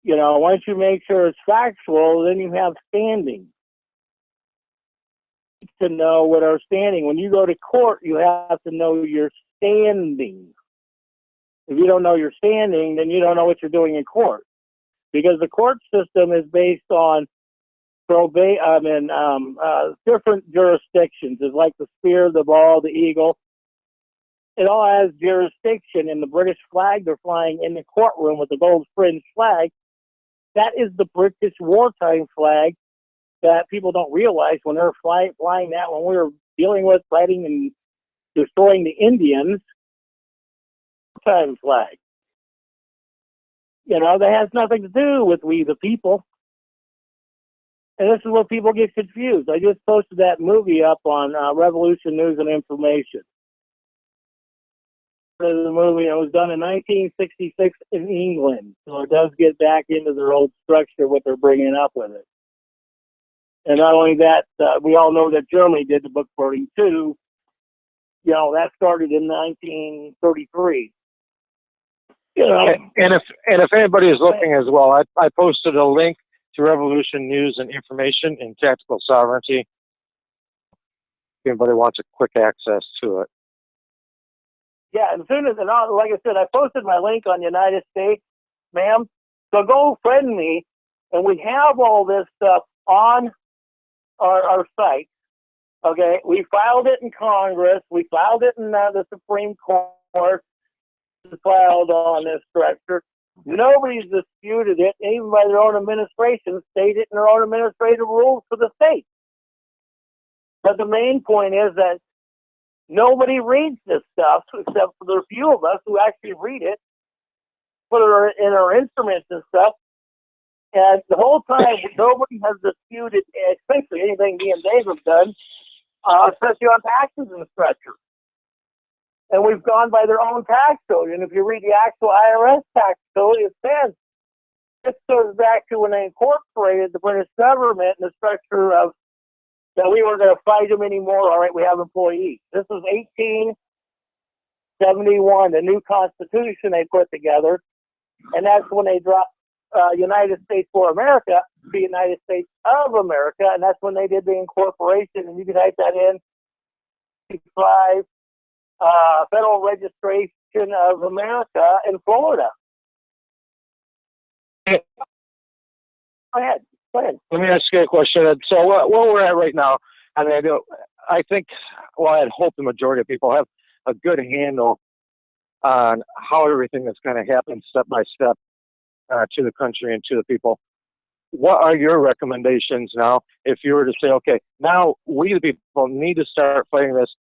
Once you make sure it's factual, then you have standing. To know what our standing. When you go to court, you have to know your standing. If you don't know your standing, then you don't know what you're doing in court. Because the court system is based on different jurisdictions. It's like the spear, the ball, the eagle. It all has jurisdiction. In the British flag, they're flying in the courtroom with the gold fringe flag. That is the British wartime flag that people don't realize when they're flying that, when we were dealing with fighting and destroying the Indians. Wartime flag. That has nothing to do with we the people. And this is where people get confused. I just posted that movie up on Revolution News and Information. The movie, it was done in 1966 in England, so it does get back into their old structure, what they're bringing up with it. And not only that, we all know that Germany did the book burning too. That started in 1933. And if anybody is looking as well, I posted a link to Revolution News and Information in Tactical Sovereignty. If anybody wants a quick access to it. Yeah, as soon as, like I said, I posted my link on United States, ma'am. So go friend me, and we have all this stuff on our site. Okay, we filed it in Congress. We filed it in the Supreme Court. Filed on this structure. Nobody's disputed it, even by their own administration, stated in their own administrative rules for the state. But the main point is that nobody reads this stuff except for the few of us who actually read it, put it in our instruments and stuff. And the whole time, nobody has disputed, especially anything me and Dave have done, especially on taxes and structure. And we've gone by their own tax code. And if you read the actual IRS tax code, it says this goes back to when they incorporated the British government and the structure of that we weren't going to fight them anymore. All right, we have employees. This was 1871, the new Constitution they put together. And that's when they dropped United States for America to the United States of America. And that's when they did the incorporation. And you can type that in, 5. Federal Registration of America in Florida. Go ahead. Let me ask you a question. So where we're at right now, I mean, I think, well, I'd hope the majority of people have a good handle on how everything is going to happen step by step to the country and to the people. What are your recommendations now if you were to say, okay, now we the people need to start fighting this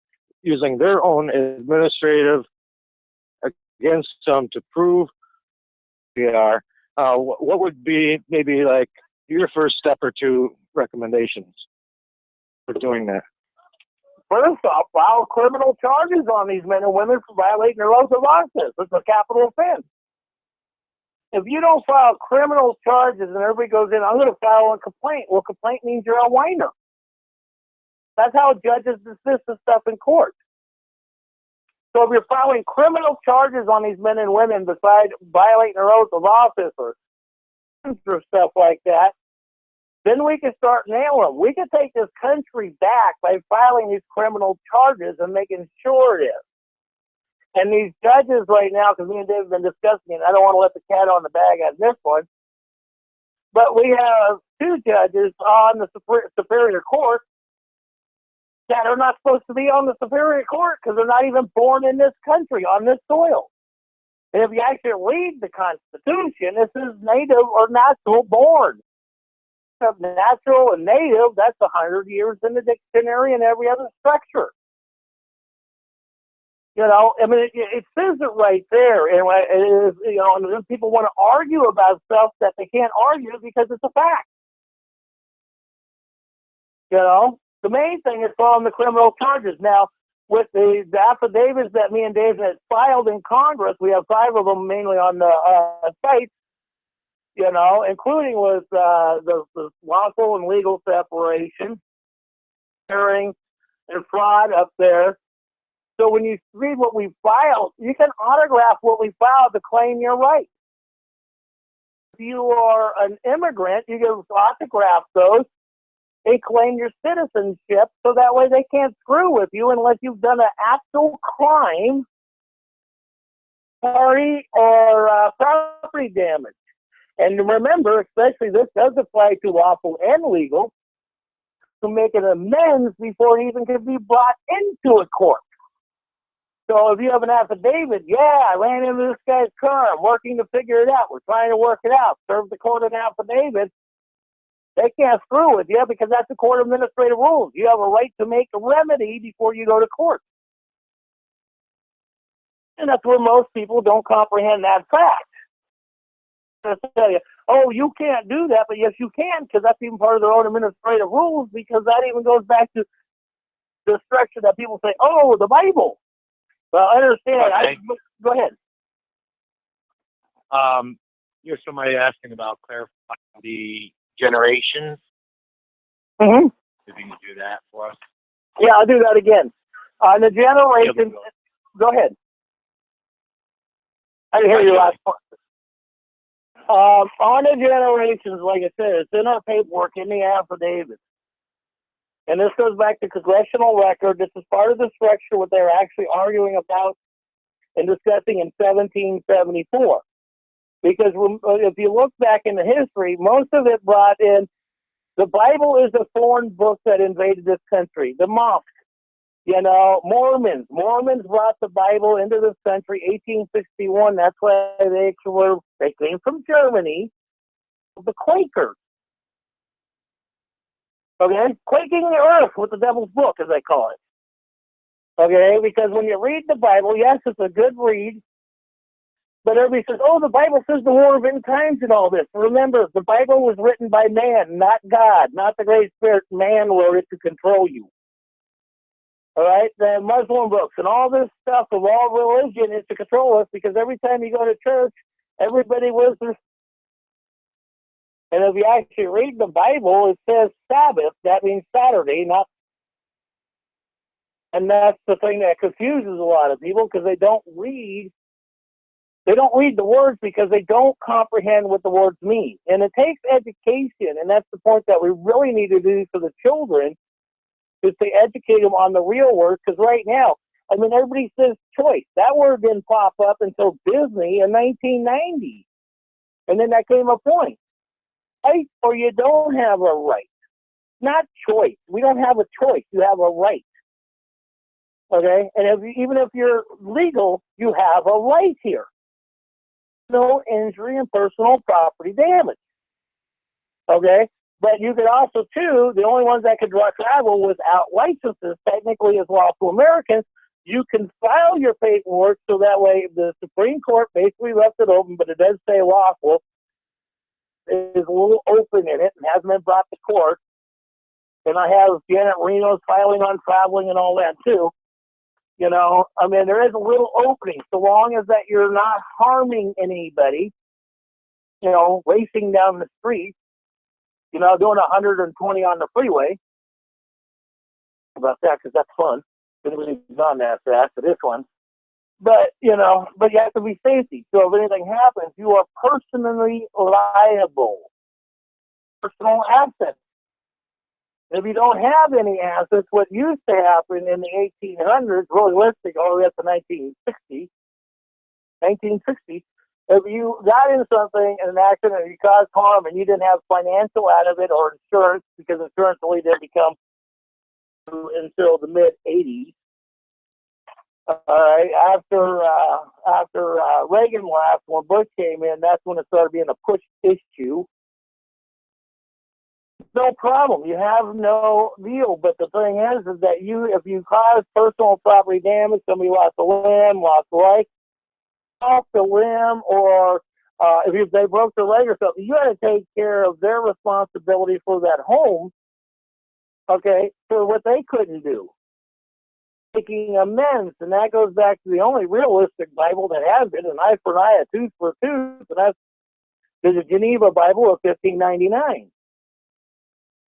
using their own administrative against them to prove we are, what would be maybe like your first step or two recommendations for doing that? First off, file criminal charges on these men and women for violating their oath of office. It's a capital offense. If you don't file criminal charges and everybody goes in, I'm going to file a complaint. Well, complaint means you're a whiner. That's how judges dismiss this stuff in court. So if you're filing criminal charges on these men and women besides violating their oath of office or stuff like that, then we can start nailing them. We can take this country back by filing these criminal charges and making sure it is. And these judges right now, because me and Dave have been discussing it, I don't want to let the cat on the bag on this one, but we have two judges on the Superior Court that are not supposed to be on the Superior Court because they're not even born in this country, on this soil. And if you actually read the Constitution, this is native or natural born. Natural and native, that's 100 years in the dictionary and every other structure. You know, I mean, it says it right there. And it is, you know, and then people want to argue about stuff that they can't argue because it's a fact. You know, the main thing is filing the criminal charges. Now, with the affidavits that me and Dave had filed in Congress, we have 5 of them mainly on the site, you know, including with the lawful and legal separation, hearing, and fraud up there. So when you read what we filed, you can autograph what we filed to claim your right. If you are an immigrant, you can autograph those and claim your citizenship so that way they can't screw with you unless you've done an actual crime, party, or property damage. And remember, especially this does apply to lawful and legal, to make an amends before it even can be brought into a court. So if you have an affidavit, yeah, I ran into this guy's car, I'm working to figure it out, we're trying to work it out, serve the court an affidavit, they can't screw with you because that's the court administrative rules. You have a right to make a remedy before you go to court. And that's where most people don't comprehend that fact. I tell you, oh, you can't do that, but yes, you can, because that's even part of their own administrative rules, because that even goes back to the structure that people say, oh, the Bible. Well, I understand. Okay. Go ahead. Here's somebody asking about clarifying the generations. Mm-hmm. If you can do that for us. Yeah, I'll do that again. On the generation, go ahead. I didn't hear your last part. On the generations, like I said, it's in our paperwork, in the affidavit. And this goes back to congressional record. This is part of the structure what they're actually arguing about and discussing in 1774. Because if you look back in the history, most of it brought in, the Bible is a foreign book that invaded this country. The mosque, you know, Mormons brought the Bible into this country, 1861. That's why they came from Germany. The Quakers. Okay, quaking the earth with the devil's book, as they call it. Okay, because when you read the Bible, yes, it's a good read, but everybody says, oh, the Bible says the war of end times and all this. Remember, the Bible was written by man, not God, not the Great Spirit. Man wrote it to control you. All right, the Muslim books and all this stuff of all religion is to control us, because every time you go to church, everybody was their. And if you actually read the Bible, it says Sabbath. That means Saturday, not. And that's the thing that confuses a lot of people, because they don't read. They don't read the words because they don't comprehend what the words mean. And it takes education, and that's the point that we really need to do for the children, is to educate them on the real words. Because right now, I mean, everybody says choice. That word didn't pop up until Disney in 1990. And then that came a point. Right, or you don't have a right. Not choice. We don't have a choice. You have a right. Okay? And even if you're legal, you have a right here. No injury and personal property damage. Okay? But you could also, too, the only ones that could travel without licenses, technically as lawful Americans, you can file your paperwork so that way the Supreme Court basically left it open, but it does say lawful. Is a little open in it and hasn't been brought to court. And I have Janet Reno's filing on traveling and all that too. You know, I mean, there is a little opening, so long as that you're not harming anybody. racing down the street, doing 120 on the freeway. About that, because that's fun. Anybody's done that fast, it is fun. But you have to be safety. So if anything happens, you are personally liable. Personal assets. If you don't have any assets, what used to happen in the 1800s, realistic, all the way up to 1960, if you got in something in an accident and you caused harm and you didn't have financial out of it or insurance, because insurance really didn't become until the mid 80s. All right, after Reagan left, when Bush came in, that's when it started being a push issue. No problem, you have no deal. But the thing is that if you cause personal property damage, somebody lost a limb, lost a leg, off the limb, or if they broke their leg or something, you got to take care of their responsibility for that home. Okay, for what they couldn't do. Making amends, and that goes back to the only realistic Bible that has it, an eye for an eye, a tooth for a tooth, and that's the Geneva Bible of 1599.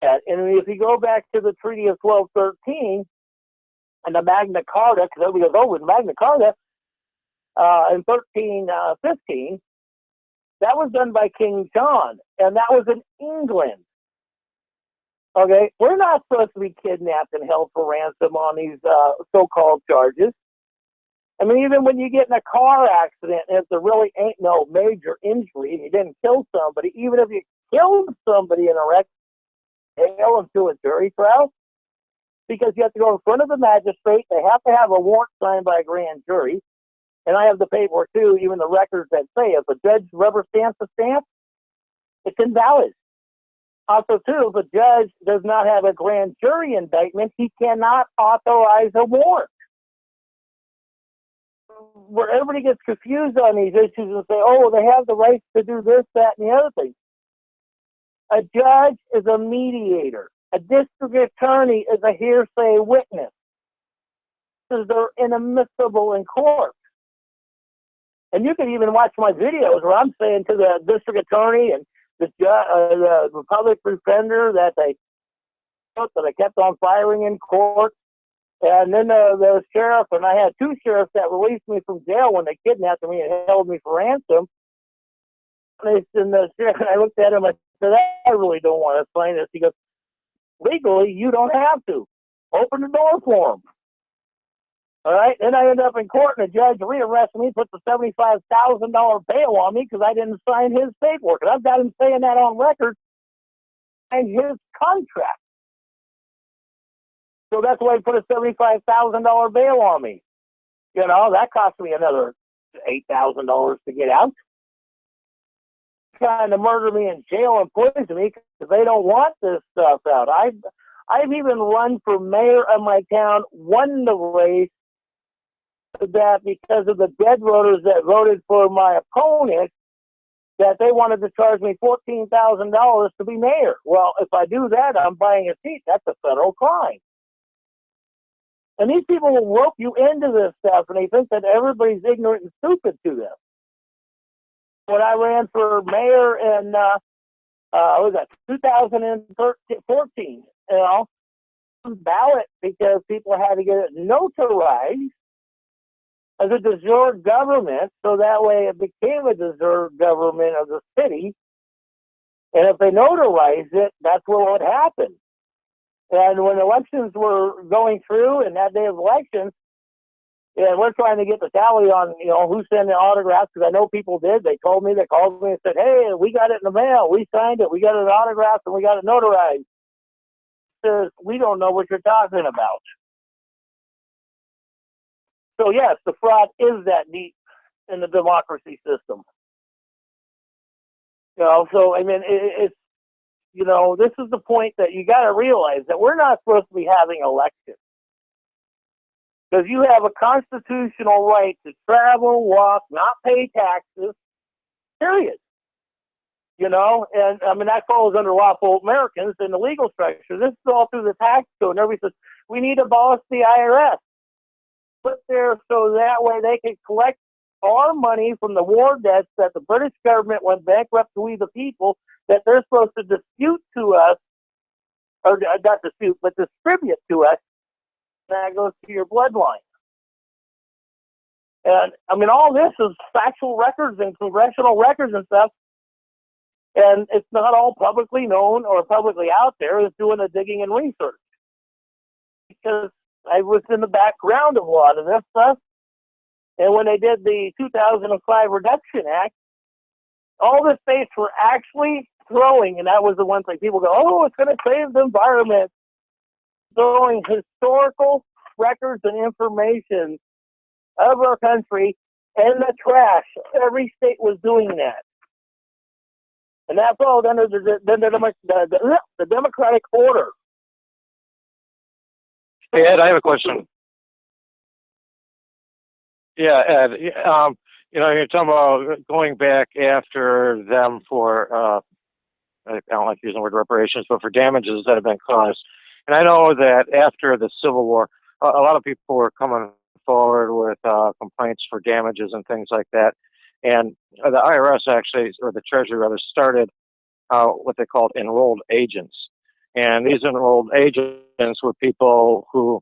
And if you go back to the Treaty of 1213 and the Magna Carta, because everybody goes, with Magna Carta in 1315, that was done by King John, and that was in England. Okay, we're not supposed to be kidnapped and held for ransom on these so-called charges. I mean, even when you get in a car accident and if there really ain't no major injury and you didn't kill somebody, even if you killed somebody in a wreck, hail them to a jury trial, because you have to go in front of the magistrate. They have to have a warrant signed by a grand jury. And I have the paperwork too, even the records that say if a judge rubber stamps a stamp, it's invalid. Also, too, if a judge does not have a grand jury indictment, he cannot authorize a warrant. Where everybody gets confused on these issues and say, oh, they have the right to do this, that, and the other thing. A judge is a mediator. A district attorney is a hearsay witness. Because they're inadmissible in court. And you can even watch my videos where I'm saying to the district attorney and the public defender that I kept on firing in court, and then the sheriff, and I had two sheriffs that released me from jail when they kidnapped me and held me for ransom. And the sheriff, and I looked at him and I said, I really don't want to sign this. He goes, legally, you don't have to. Open the door for him. All right, then I end up in court, and the judge rearrested me, puts a $75,000 bail on me because I didn't sign his paperwork. And I've got him saying that on record, and his contract. So that's why he put a $75,000 bail on me. That cost me another $8,000 to get out. Trying to murder me in jail and poison me because they don't want this stuff out. I've even run for mayor of my town, won the race, that because of the dead voters that voted for my opponent, that they wanted to charge me $14,000 to be mayor. Well, if I do that, I'm buying a seat. That's a federal crime. And these people will rope you into this stuff, and they think that everybody's ignorant and stupid to them. When I ran for mayor in, what was that, 2014, ballot, because people had to get it notarized as a deserved government, so that way it became a deserved government of the city. And if they notarized it, that's what would happen. And when elections were going through, and that day of elections, and we're trying to get the tally on, who sent the autographs, because I know people did. They called me and said, hey, we got it in the mail. We signed it. We got it autographed, and we got it notarized. Says, we don't know what you're talking about. So, yes, the fraud is that deep in the democracy system. So, I mean, it's, this is the point that you got to realize that we're not supposed to be having elections. Because you have a constitutional right to travel, walk, not pay taxes, period. And I mean, that falls under lawful Americans in the legal structure. This is all through the tax code. And everybody says, we need to abolish the IRS. Put there so that way they can collect our money from the war debts that the British government went bankrupt to we the people, that they're supposed to dispute to us, or not dispute, but distribute to us, and that goes to your bloodline. And I mean, all this is factual records and congressional records and stuff, and it's not all publicly known or publicly out there. It's doing the digging and research, because I was in the background of a lot of this stuff. And when they did the 2005 Reduction Act, all the states were actually throwing, and that was the one thing people go, oh, it's going to save the environment, throwing historical records and information of our country in the trash. Every state was doing that. And that's all under the democratic order. Hey, Ed, I have a question. Yeah, Ed, you know, you're talking about going back after them for, I don't like using the word reparations, but for damages that have been caused. And I know that after the Civil War, a lot of people were coming forward with complaints for damages and things like that. And the IRS actually, or the Treasury rather, started what they called enrolled agents. And these enrolled agents were people who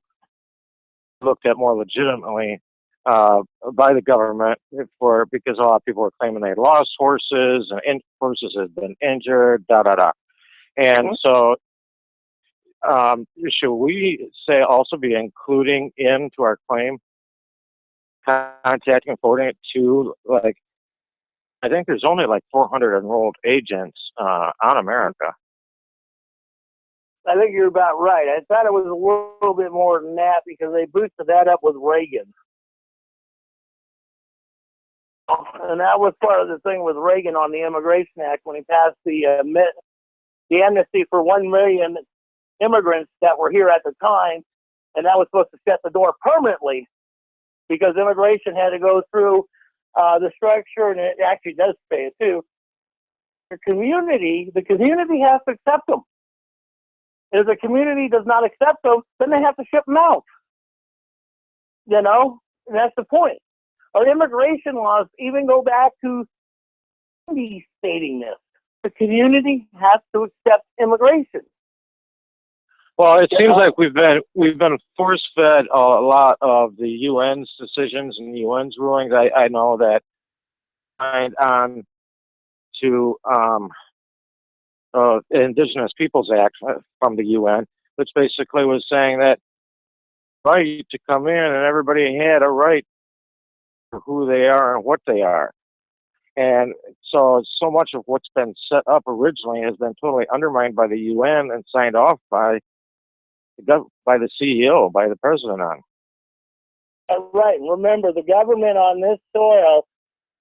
looked at more legitimately by the government because a lot of people were claiming they lost horses and horses had been injured, And so should we say also be including into our claim, contacting and forwarding it to, like, I think there's only like 400 enrolled agents on America. I think you're about right. I thought it was a little bit more than that because they boosted that up with Reagan. And that was part of the thing with Reagan on the Immigration Act when he passed the amnesty for 1 million immigrants that were here at the time, and that was supposed to shut the door permanently because immigration had to go through the structure, and it actually does say it too. The community has to accept them. If the community does not accept them, then they have to ship them out. You know, and that's the point. Our immigration laws even go back to stating this. The community has to accept immigration. Well, it seems like we've been force-fed a lot of the UN's decisions and the UN's rulings. I know that signed on to Indigenous Peoples Act from the UN, which basically was saying that right to come in and everybody had a right for who they are and what they are. And so much of what's been set up originally has been totally undermined by the UN and signed off by the CEO, by the president on. Right. Remember, the government on this soil,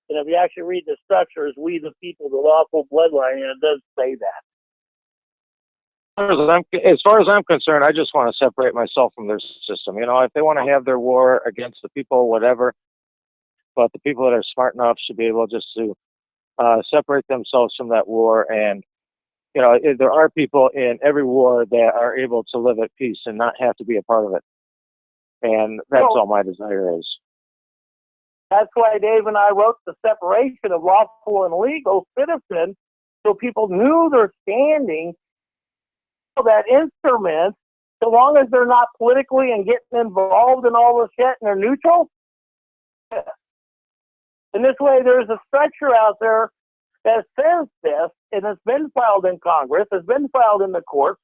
and if you actually read the structure, is we the people, the lawful bloodline, and it does say that. As far as I'm concerned, I just want to separate myself from their system. You know, if they want to have their war against the people, whatever, but the people that are smart enough should be able just to separate themselves from that war. And, you know, there are people in every war that are able to live at peace and not have to be a part of it. And that's all my desire is. That's why Dave and I wrote the separation of lawful and legal citizen, so people knew their standing, so that instrument, so long as they're not politically and getting involved in all this shit and they're neutral. And this way, there's a structure out there that says this, and it's been filed in Congress, it's been filed in the courts,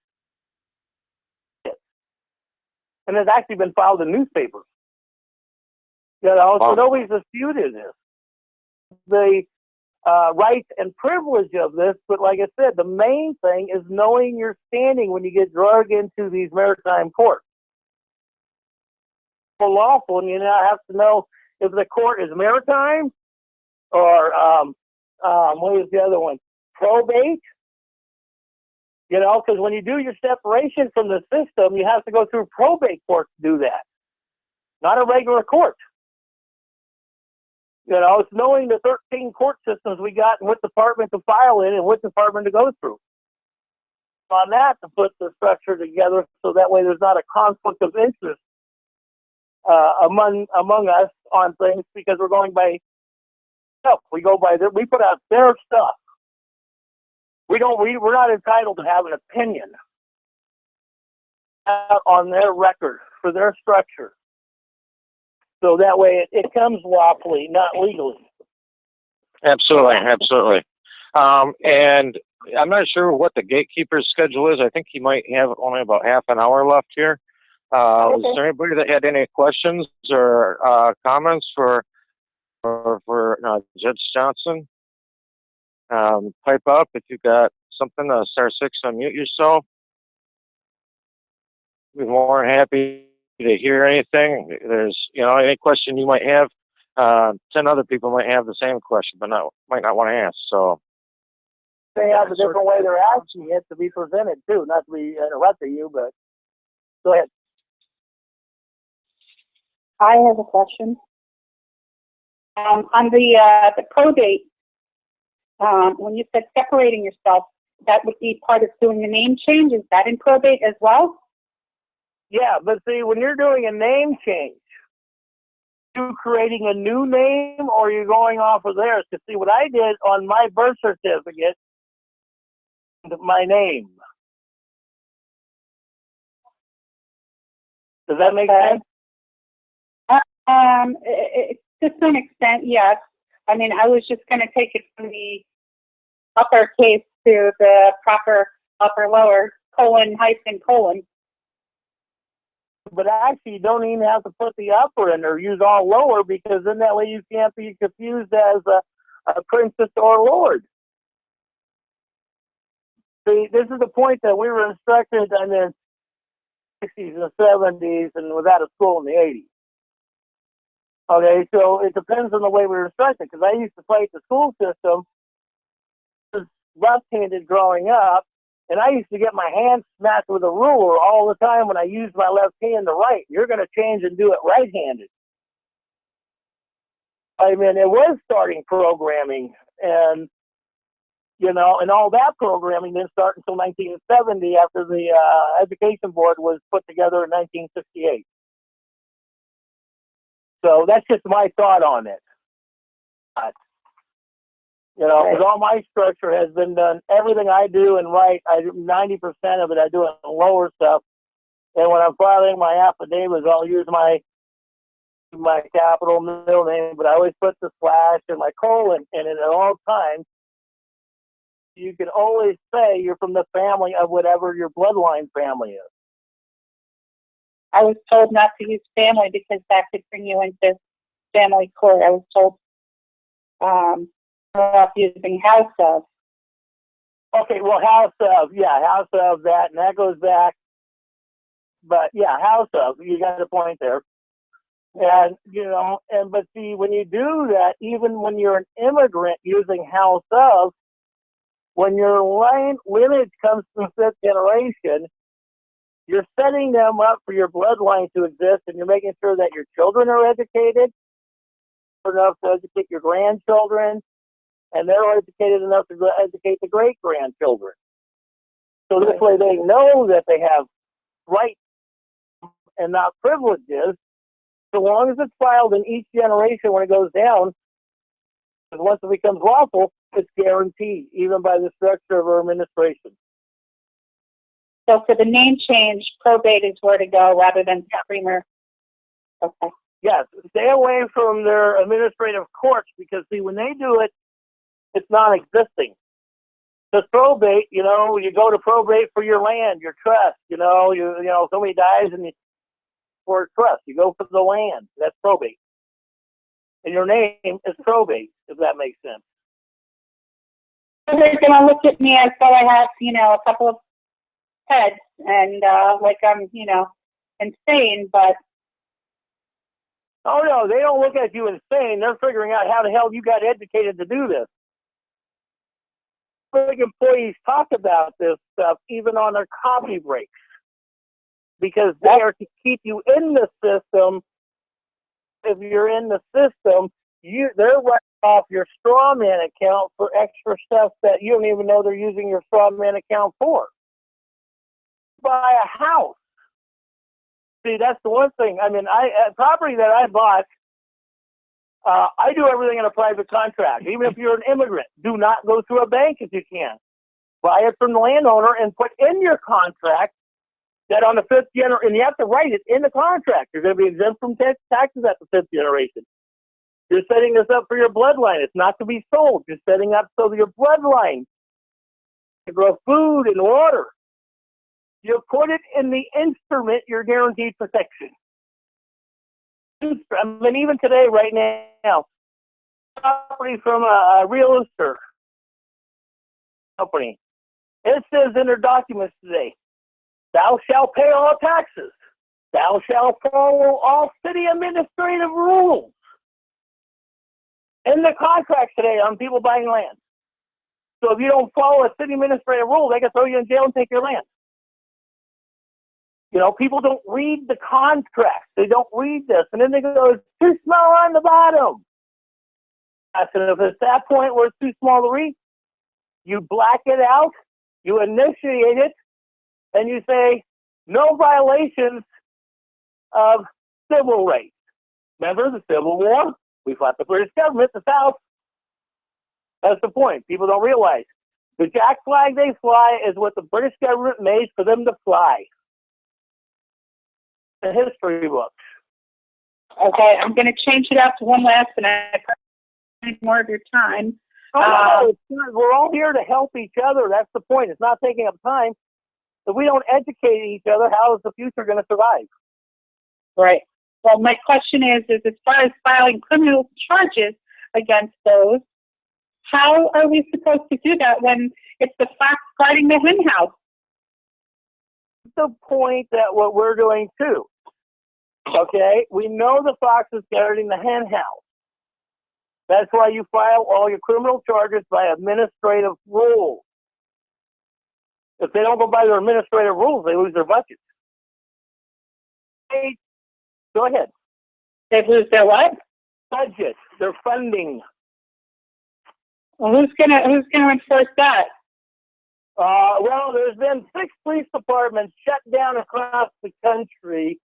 and it's actually been filed in newspapers. You know, so nobody's disputed this. The rights and privilege of this, but like I said, the main thing is knowing your standing when you get dragged into these maritime courts. For lawful, and you now have to know if the court is maritime or what is the other one? Probate. You know, because when you do your separation from the system, you have to go through probate court to do that, not a regular court. You know, it's knowing the 13 court systems we got and what department to file in and what department to go through. On that, to put the structure together so that way there's not a conflict of interest among us on things, because we're going by stuff. We go by we put out their stuff. We're not entitled to have an opinion on their record for their structure. So that way it comes lawfully, not legally. Absolutely, absolutely. And I'm not sure what the gatekeeper's schedule is. I think he might have only about half an hour left here. Okay. Is there anybody that had any questions or comments for Judge Johnson? Pipe up if you've got something. Star 6, unmute yourself. Be more than happy to hear anything. There's, any question you might have. 10 other people might have the same question, but might not want to ask. So they have a different way they're asking it to be presented too. Not to be interrupting you, but go ahead. I have a question. On the probate, when you said separating yourself, that would be part of doing the name change. Is that in probate as well? Yeah, but see, when you're doing a name change, you creating a new name or you're going off of theirs? To see what I did on my birth certificate, my name. Does that make sense? To some extent, yes. I mean, I was just going to take it from the uppercase to the proper upper lower colon hyphen colon. But actually, you don't even have to put the upper in or use all lower, because then that way you can't be confused as a princess or lord. See, this is the point that we were instructed in the 60s and 70s and was out of school in the 80s. Okay, so it depends on the way we were instructed, because I used to fight the school system. I was left-handed growing up, and I used to get my hand smacked with a ruler all the time when I used my left hand to write. You're going to change and do it right-handed. I mean, it was starting programming, and and all that programming didn't start until 1970 after the Education Board was put together in 1968. So that's just my thought on it. Because all my structure has been done. Everything I do and write, 90% of it I do in lower stuff. And when I'm filing my affidavits, I'll use my capital middle name, but I always put the slash and my colon in it at all times. You can always say you're from the family of whatever your bloodline family is. I was told not to use family because that could bring you into family court. I was told about using house of. Okay, well, house of that, and that goes back. But yeah, house of, you got a point there. And, but see, when you do that, even when you're an immigrant using house of, when your lineage comes from fifth generation, you're setting them up for your bloodline to exist, and you're making sure that your children are educated enough to educate your grandchildren, and they're educated enough to educate the great-grandchildren. So this way they know that they have rights and not privileges, so long as it's filed in each generation when it goes down. Because once it becomes lawful, it's guaranteed, even by the structure of our administration. So for the name change, probate is where to go rather than Supremer. Okay. Yes, stay away from their administrative courts, because see, when they do it, it's non-existing. Because probate, you go to probate for your land, your trust. Somebody dies and for a trust, you go for the land. That's probate, and your name is probate, if that makes sense. They're gonna look at me as though I have, a couple of heads and like I'm, insane, but. Oh no, they don't look at you insane. They're figuring out how the hell you got educated to do this. Public employees talk about this stuff even on their coffee breaks, because they are to keep you in the system. If you're in the system, they're writing off your straw man account for extra stuff that you don't even know they're using your straw man account for. Buy a house. See, that's the one thing. I mean, property that I bought, I do everything in a private contract. Even if you're an immigrant, do not go through a bank if you can. Buy it from the landowner and put in your contract that on the fifth generation, and you have to write it in the contract. You're going to be exempt from taxes at the fifth generation. You're setting this up for your bloodline. It's not to be sold. You're setting up so that your bloodline to grow food and water. You put it in the instrument, you're guaranteed protection. I mean, even today, right now, property from a realtor company, it says in their documents today, thou shalt pay all taxes. Thou shalt follow all city administrative rules. In the contracts today on people buying land. So if you don't follow a city administrative rule, they can throw you in jail and take your land. You know, people don't read the contract. They don't read this. And then they go, it's too small on the bottom. I said, if it's that point where it's too small to read, you black it out, you initiate it, and you say, no violations of civil rights. Remember the Civil War? We fought the British government, the South. That's the point. People don't realize. The jack flag they fly is what the British government made for them to fly. The history books. Okay, I'm going to change it up to one last, and I need more of your time. No, it's not. We're all here to help each other. That's the point. It's not taking up time. If we don't educate each other, how is the future going to survive? Right. Well, my question is as far as filing criminal charges against those, how are we supposed to do that when it's the fox guarding the hen house? The point that what we're doing too. Okay, we know the fox is guarding the hen house. That's why you file all your criminal charges by administrative rules. If they don't go by their administrative rules, they lose their budget. Hey, go ahead. They lose their what? Budget, their funding. Well, who's gonna enforce that? Well, there's been 6 police departments shut down across the country.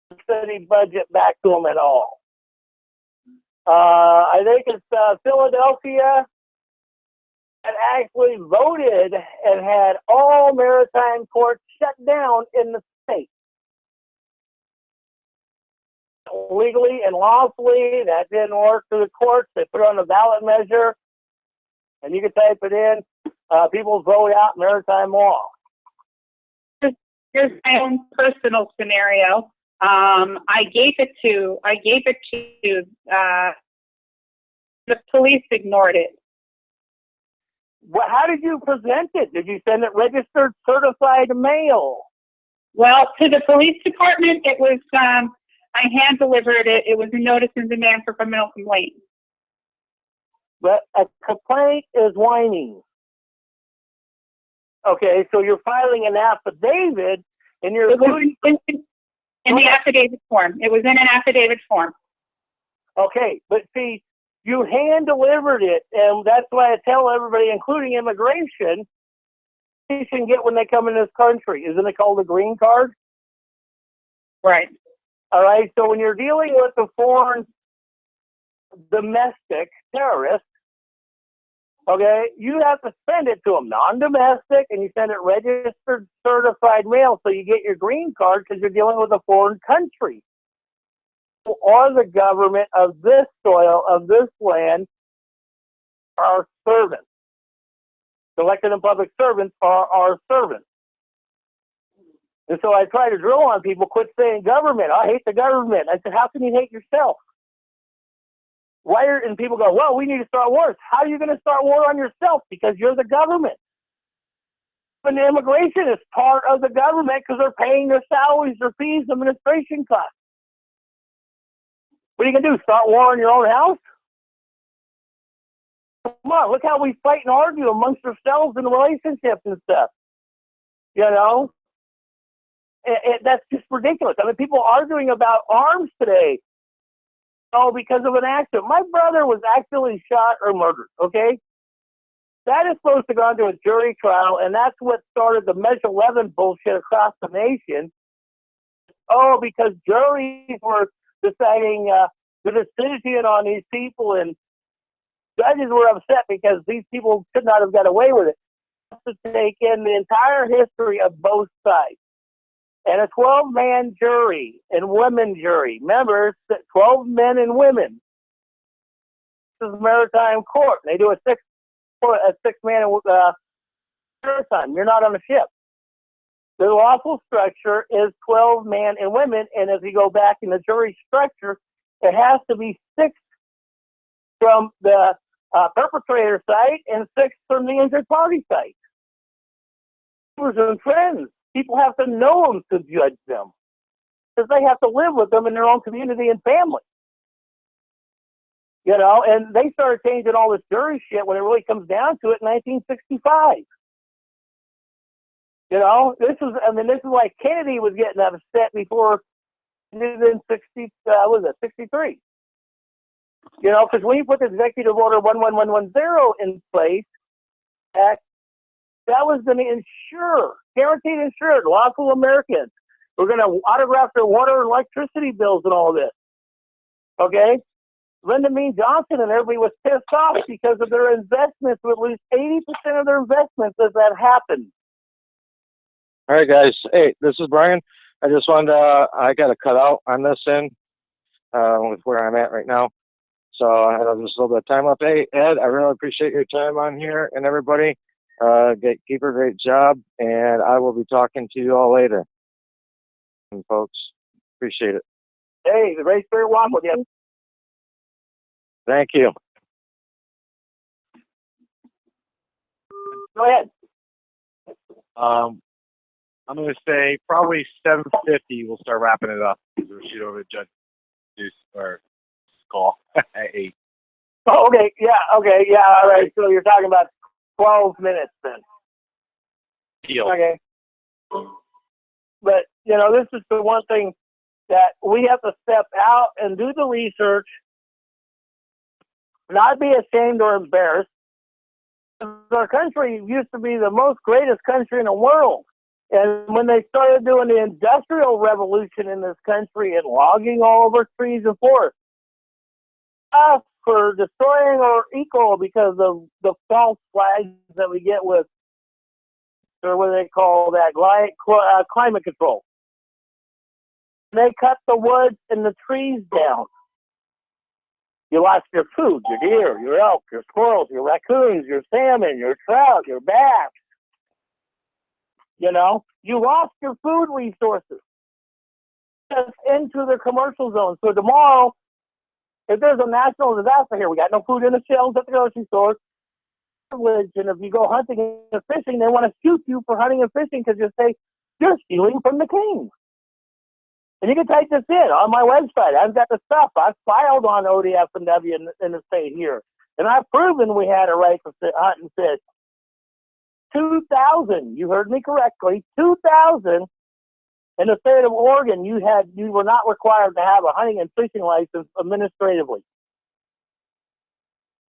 The city budget back to them at all. I think it's Philadelphia that actually voted and had all maritime courts shut down in the state. Legally and lawfully, that didn't work through the courts. They put it on a ballot measure, and you can type it in. People vote out maritime law. Here's my own personal scenario. I gave it to the police ignored it. Well, how did you present it? Did you send it registered, certified mail? Well, to the police department, it was, I hand delivered it. It was a notice in demand for criminal complaint. But a complaint is whining. Okay, so you're filing an affidavit, and you're including in the affidavit form. It was in an affidavit form. Okay, but see, you hand delivered it, and that's why I tell everybody, including immigration, they can get when they come in this country. Isn't it called a green card? Right. All right, so when you're dealing with a foreign domestic terrorist, okay, you have to send it to them non-domestic, and you send it registered, certified mail, so you get your green card because you're dealing with a foreign country. Or the government of this soil, of this land, are servants. Elected and public servants are our servants. And so I try to drill on people, quit saying government. I hate the government. I said, how can you hate yourself? And people go, well, we need to start wars. How are you going to start war on yourself? Because you're the government. And the immigration is part of the government because they're paying their salaries, their fees, administration costs. What are you going to do, start war in your own house? Come on, look how we fight and argue amongst ourselves in relationships and stuff. You know? That's just ridiculous. I mean, people arguing about arms today. Oh, because of an accident. My brother was accidentally shot or murdered, okay? That is supposed to go into a jury trial, and that's what started the Measure 11 bullshit across the nation. Oh, because juries were deciding the decision on these people, and judges were upset because these people could not have got away with it. To take in the entire history of both sides. And a 12-man jury and women jury. Remember, 12 men and women. This is maritime court. They do a six-man maritime. You're not on a ship. The lawful structure is 12 men and women, and if you go back in the jury structure, it has to be 6 from the perpetrator side and 6 from the injured party side. And friends, people have to know them to judge them, because they have to live with them in their own community and family. You know, and they started changing all this jury shit when it really comes down to it in 1965. You know, this is like Kennedy was getting upset before in 63. You know, because when you put the Executive Order 11110 in place, that was going to ensure, guaranteed insured, lawful Americans. We're going to autograph their water and electricity bills and all this. Okay? Lyndon B. Johnson and everybody was pissed off because of their investments. Would lose 80% of their investments as that happened. All right, guys. Hey, this is Brian. I just wanted to, I got to cut out on this end with where I'm at right now. So I had just a little bit of time left. Hey, Ed, I really appreciate your time on here, and everybody. Gatekeeper, great job, and I will be talking to you all later. And folks, appreciate it. Hey, the Great Spirit walk with you. Thank you. Go ahead. I'm going to say probably 7:50. We'll start wrapping it up. We'll shoot over to Judge Deuce or call at 8. Oh, okay. Yeah. Okay. Yeah. All right. So you're talking about 12 minutes then. Deal. Okay. But you know, this is the one thing that we have to step out and do the research, not be ashamed or embarrassed. Our country used to be the most greatest country in the world. And when they started doing the industrial revolution in this country and logging all of our trees and forests, for destroying our eco because of the false flags that we get with, or what they call that, climate control. They cut the woods and the trees down. You lost your food, your deer, your elk, your squirrels, your raccoons, your salmon, your trout, your bass. You know, you lost your food resources into the commercial zone. So tomorrow, if there's a national disaster here, we got no food in the shelves at the grocery store. And if you go hunting and fishing, they want to shoot you for hunting and fishing because you say you're stealing from the king. And you can type this in on my website. I've got the stuff. I've filed on ODF&W in the state here. And I've proven we had a right to hunt and fish. 2,000, you heard me correctly, 2,000 in the state of Oregon, you were not required to have a hunting and fishing license administratively.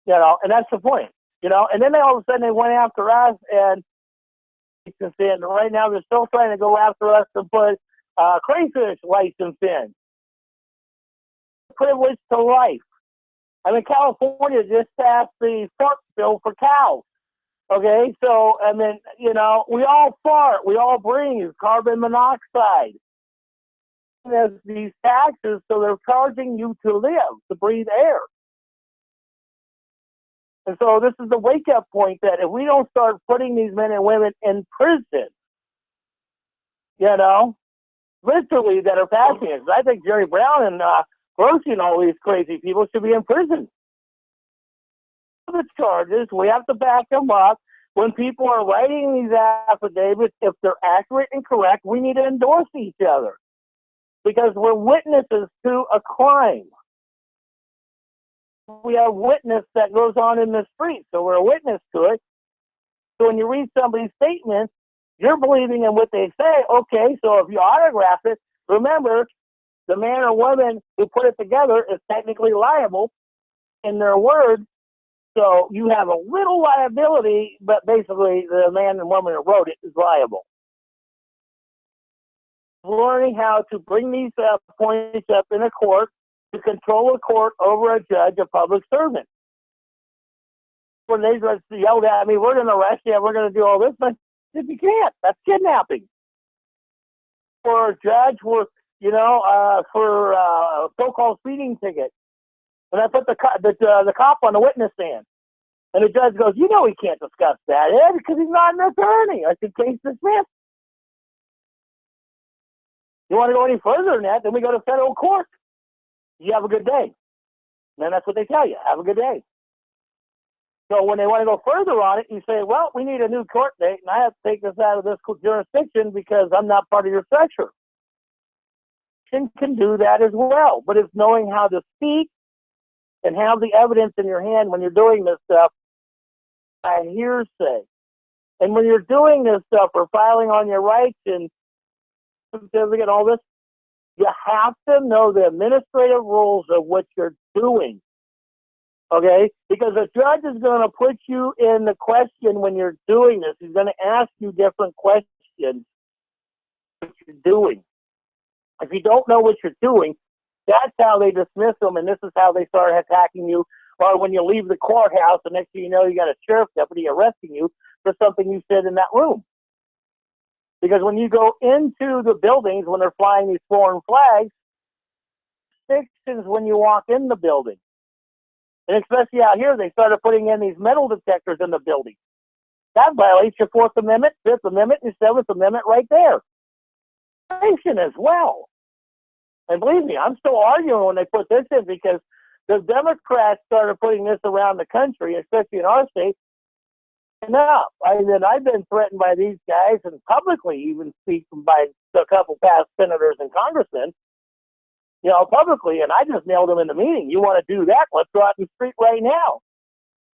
You know, and that's the point. You know, and then all of a sudden they went after us, and right now they're still trying to go after us to put crayfish license in. Privilege to life. I mean, California just passed the fart bill for cows. Okay, so, and then, you know, we all fart, we all breathe carbon monoxide. There's these taxes, so they're charging you to live, to breathe air. And so this is the wake-up point that if we don't start putting these men and women in prison, you know, literally that are passing it. I think Jerry Brown and Grossy and all these crazy people should be in prison. The charges, we have to back them up. When people are writing these affidavits, if they're accurate and correct, we need to endorse each other because we're witnesses to a crime. We have witness that goes on in the street, so we're a witness to it. So when you read somebody's statements, you're believing in what they say. Okay, so if you autograph it, remember, the man or woman who put it together is technically liable in their word. So you have a little liability, but basically the man and woman who wrote it is liable. Learning how to bring these points up in a court to control a court over a judge, a public servant. When they just yelled at me, we're going to arrest you, we're going to do all this, but if you can't, that's kidnapping. For a judge, for a so-called speeding ticket, and I put the cop on the witness stand, and the judge goes, "You know, he can't discuss that, Ed, because he's not an attorney." I said, "Case dismissed." You want to go any further than that? Then we go to federal court. You have a good day. And that's what they tell you. Have a good day. So when they want to go further on it, you say, well, we need a new court date, and I have to take this out of this jurisdiction because I'm not part of your structure. Can do that as well, but it's knowing how to speak and have the evidence in your hand when you're doing this stuff by hearsay. And when you're doing this stuff or filing on your rights and certificate, all this, you have to know the administrative rules of what you're doing. Okay? Because the judge is going to put you in the question when you're doing this. He's going to ask you different questions what you're doing. If you don't know what you're doing, that's how they dismiss them, and this is how they start attacking you. Or when you leave the courthouse, the next thing you know, you got a sheriff deputy arresting you for something you said in that room. Because when you go into the buildings, when they're flying these foreign flags, restrictions when you walk in the building. And especially out here, they started putting in these metal detectors in the building. That violates your Fourth Amendment, Fifth Amendment, and Seventh Amendment right there. As well. And believe me, I'm still arguing when they put this in because the Democrats started putting this around the country, especially in our state. Enough. I've been threatened by these guys and publicly even speaking by a couple past senators and congressmen, publicly, and I just nailed them in the meeting. You want to do that? Let's go out in the street right now.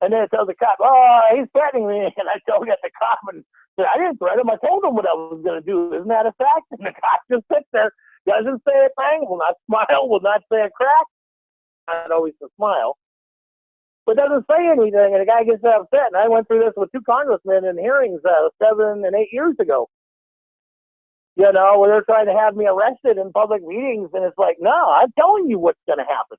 And then it tells the cop, oh, he's threatening me. And I told the cop, and said, I didn't threaten him. I told him what I was going to do. Isn't that a fact? And the cop just sits there, doesn't say a thing, will not smile, will not say a crack. Not always a smile. But doesn't say anything, and the guy gets upset. And I went through this with two congressmen in hearings 7 and 8 years ago. Where they're trying to have me arrested in public meetings, and it's like, no, I'm telling you what's going to happen.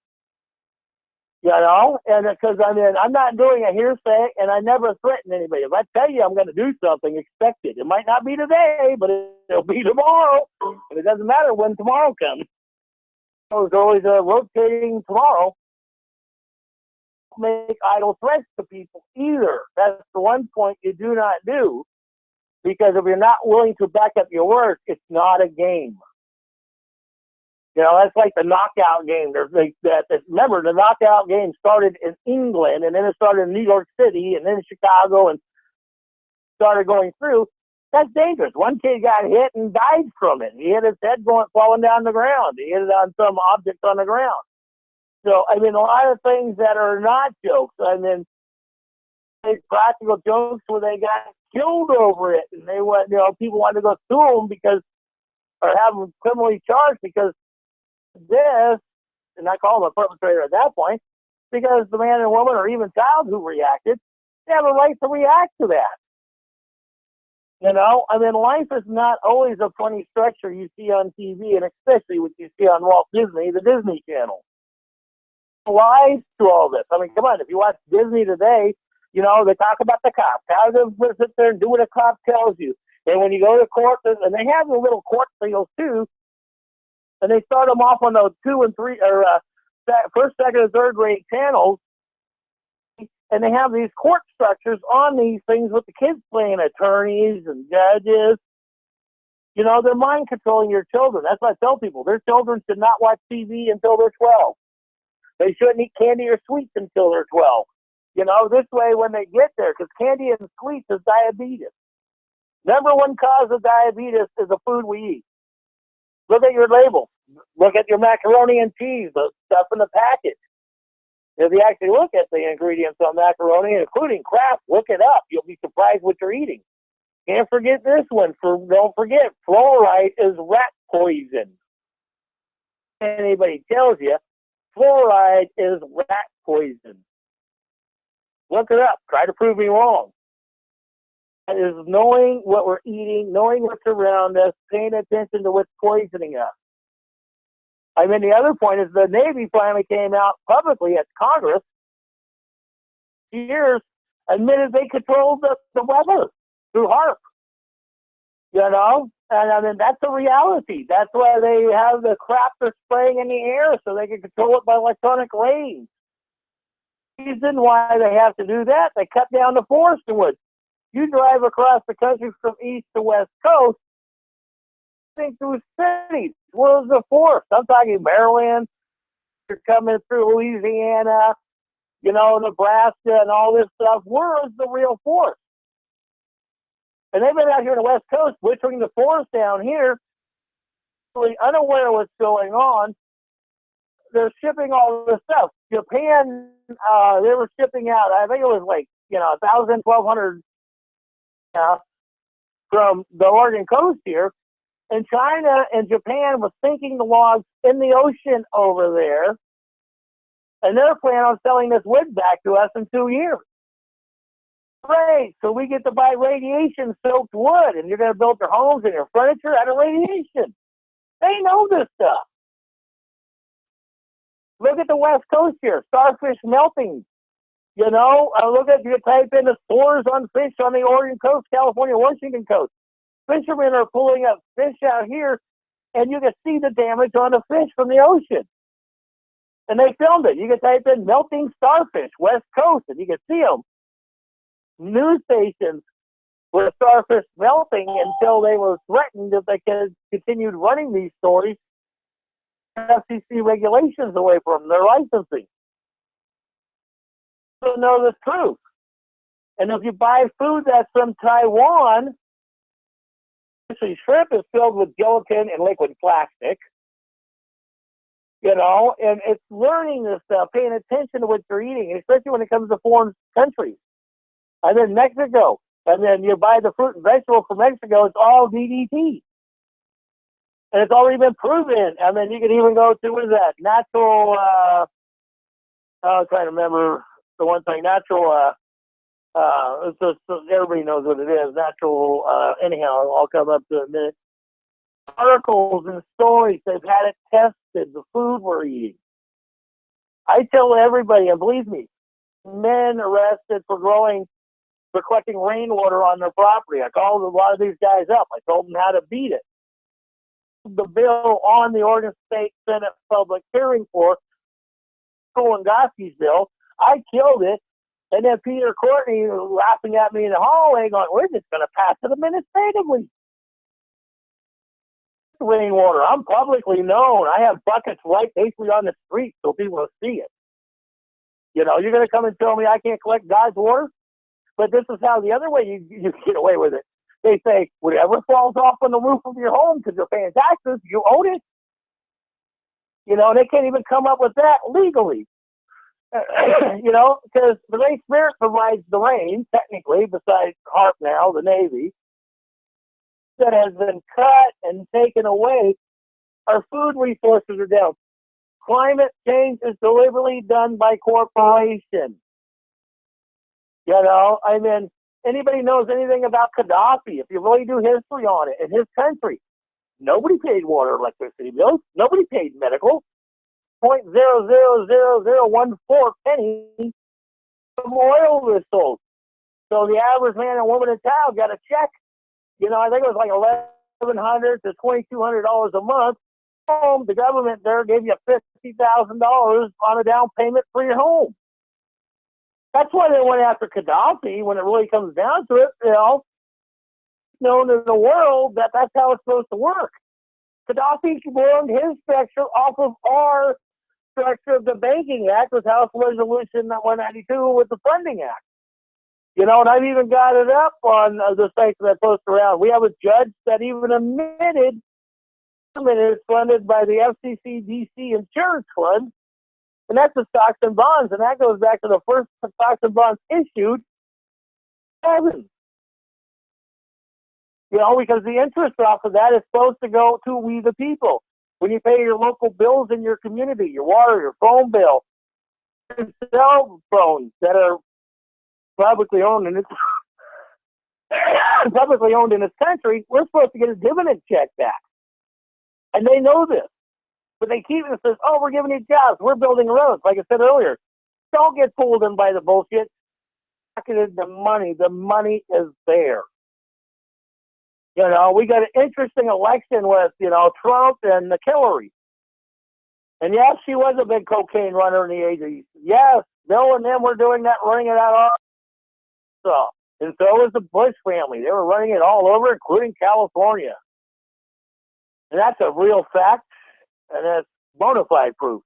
And because I'm not doing a hearsay, and I never threaten anybody. If I tell you I'm going to do something, expect it. It might not be today, but it'll be tomorrow. And it doesn't matter when tomorrow comes. There's always a rotating tomorrow. Make idle threats to people either. That's the one point you do not do, because if you're not willing to back up your words, it's not a game. That's like the knockout game. Remember, the knockout game started in England, and then it started in New York City, and then Chicago, and started going through. That's dangerous. One kid got hit and died from it. He hit his head falling down the ground. He hit it on some object on the ground. So, a lot of things that are not jokes. Practical jokes where they got killed over it, and they went, people wanted to go sue them or have them criminally charged because this, and I call them a perpetrator at that point, because the man and woman or even child who reacted, they have a right to react to that. Life is not always a funny structure you see on TV, and especially what you see on Walt Disney, the Disney Channel. Lies to all this. Come on, if you watch Disney today, they talk about the cops. How to sit there and do what a cop tells you. And when you go to court, and they have the little court seals too, and they start them off on those 2 and 3 or first, second, and third grade channels, and they have these court structures on these things with the kids playing attorneys and judges. They're mind controlling your children. That's what I tell people. Their children should not watch TV until they're 12. They shouldn't eat candy or sweets until they're 12. This way when they get there, because candy and sweets is diabetes. Number one cause of diabetes is the food we eat. Look at your label. Look at your macaroni and cheese, the stuff in the package. If you actually look at the ingredients on macaroni, including Kraft, look it up. You'll be surprised what you're eating. Can't forget this one. Don't forget, fluoride is rat poison. Anybody tells you, fluoride is rat poison. Look it up. Try to prove me wrong. That is knowing what we're eating, knowing what's around us, paying attention to what's poisoning us. I mean, the other point is the Navy finally came out publicly at Congress years, admitted they controlled the weather through HARP. You know? And I mean, that's a reality. That's why they have the crap they're spraying in the air so they can control it by electronic range. The reason why they have to do that, they cut down the forest and woods. You drive across the country from east to west coast, think through cities. Where's the forest? I'm talking Maryland, you're coming through Louisiana, you know, Nebraska and all this stuff. Where is the real forest? And they've been out here on the West Coast butchering the forest down here, really unaware of what's going on. They're shipping all this stuff. Japan, they were shipping out, I think it was like, 1,000, 1,200 from the Oregon coast here. And China and Japan was sinking the logs in the ocean over there. And they're planning on selling this wood back to us in 2 years. Great, so we get to buy radiation-soaked wood, and you're going to build your homes and your furniture out of radiation. They know this stuff. Look at the West Coast here, starfish melting. Look at, you type in the stores on fish on the Oregon coast, California, Washington coast. Fishermen are pulling up fish out here, and you can see the damage on the fish from the ocean. And they filmed it. You can type in melting starfish, West Coast, and you can see them. News stations were starfish melting until they were threatened if they continued running these stories. FCC regulations away from their licensing. So know the truth. And if you buy food that's from Taiwan, actually shrimp is filled with gelatin and liquid plastic. And it's learning this stuff, paying attention to what you're eating, especially when it comes to foreign countries. And then Mexico, and then you buy the fruit and vegetable from Mexico, it's all DDT. And it's already been proven. I mean, you can even go to, what is that, natural, I'm trying to remember the one thing, natural, it's just, everybody knows what it is, natural, anyhow, I'll come up to it in a minute. Articles and stories, they've had it tested, the food we're eating. I tell everybody, and believe me, men arrested for collecting rainwater on their property. I called a lot of these guys up. I told them how to beat it. The bill on the Oregon State Senate public hearing for Kolongoski's bill, I killed it. And then Peter Courtney laughing at me in the hallway going, we're just going to pass it administratively. Rainwater, I'm publicly known. I have buckets right basically on the street so people will see it. You're going to come and tell me I can't collect God's water? But this is how the other way you get away with it. They say, whatever falls off on the roof of your home because you're paying taxes, you own it. They can't even come up with that legally. Because the Great Spirit provides the rain, technically, besides HARP now, the Navy, that has been cut and taken away. Our food resources are down. Climate change is deliberately done by corporations. Anybody knows anything about Gaddafi, if you really do history on it, in his country, nobody paid water, electricity bills. Nobody paid medical. 0.000014 pennies from oil was sold. So the average man and woman in town got a check. I think it was like $1,100 to $2,200 a month. The government there gave you $50,000 on a down payment for your home. That's why they went after Gaddafi when it really comes down to it. Known in the world that that's how it's supposed to work. Gaddafi formed his structure off of our structure of the Banking Act with House Resolution 192 with the Funding Act. And I've even got it up on the sites that I post around. We have a judge that even admitted is funded by the FCC DC Insurance Fund, and that's the stocks and bonds, and that goes back to the first stocks and bonds issued. Because the interest off of that is supposed to go to we the people. When you pay your local bills in your community, your water, your phone bill, cell phones that are publicly owned in this country, we're supposed to get a dividend check back. And they know this. But they keep it says, oh, we're giving you jobs. We're building roads. Like I said earlier, don't get fooled in by the bullshit. Pocketed the money. The money is there. You know, we got an interesting election with, you know, Trump and Hillary. And yes, she was a big cocaine runner in the 80s. Yes, Bill and them were doing that, running it out all. And so was the Bush family. They were running it all over, including California. And that's a real fact, and that's bona fide proof.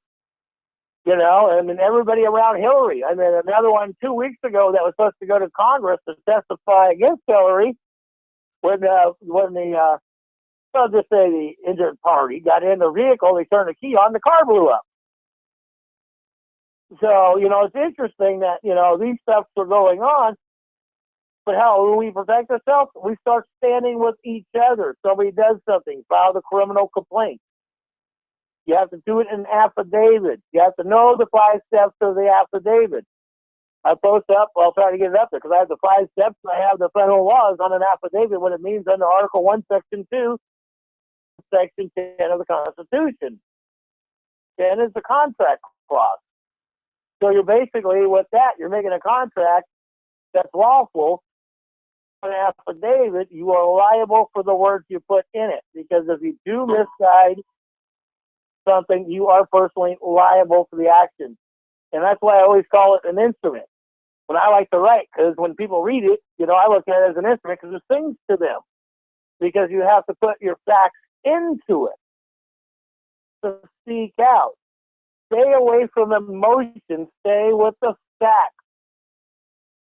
You know, I mean, everybody around Hillary. I mean, another one 2 weeks ago that was supposed to go to Congress to testify against Hillary when I'll just say the injured party got in the vehicle, they turned the key on, the car blew up. So, you know, it's interesting that, you know, these stuffs are going on, but how do we protect ourselves? We start standing with each other. Somebody does something, file the criminal complaint. You have to do it in an affidavit. You have to know the 5 steps of the affidavit. I post up, I'll try to get it up there because I have the 5 steps and I have the federal laws on an affidavit, what it means under Article 1, Section 2, Section 10 of the Constitution. 10 is the contract clause. So you're basically, with that, you're making a contract that's lawful. An affidavit, you are liable for the words you put in it. Because if you do misguide something, you are personally liable for the action. And that's why I always call it an instrument. When I like to write, because when people read it, you know, I look at it as an instrument because there's things to them. Because you have to put your facts into it to speak out. Stay away from emotion. Stay with the facts.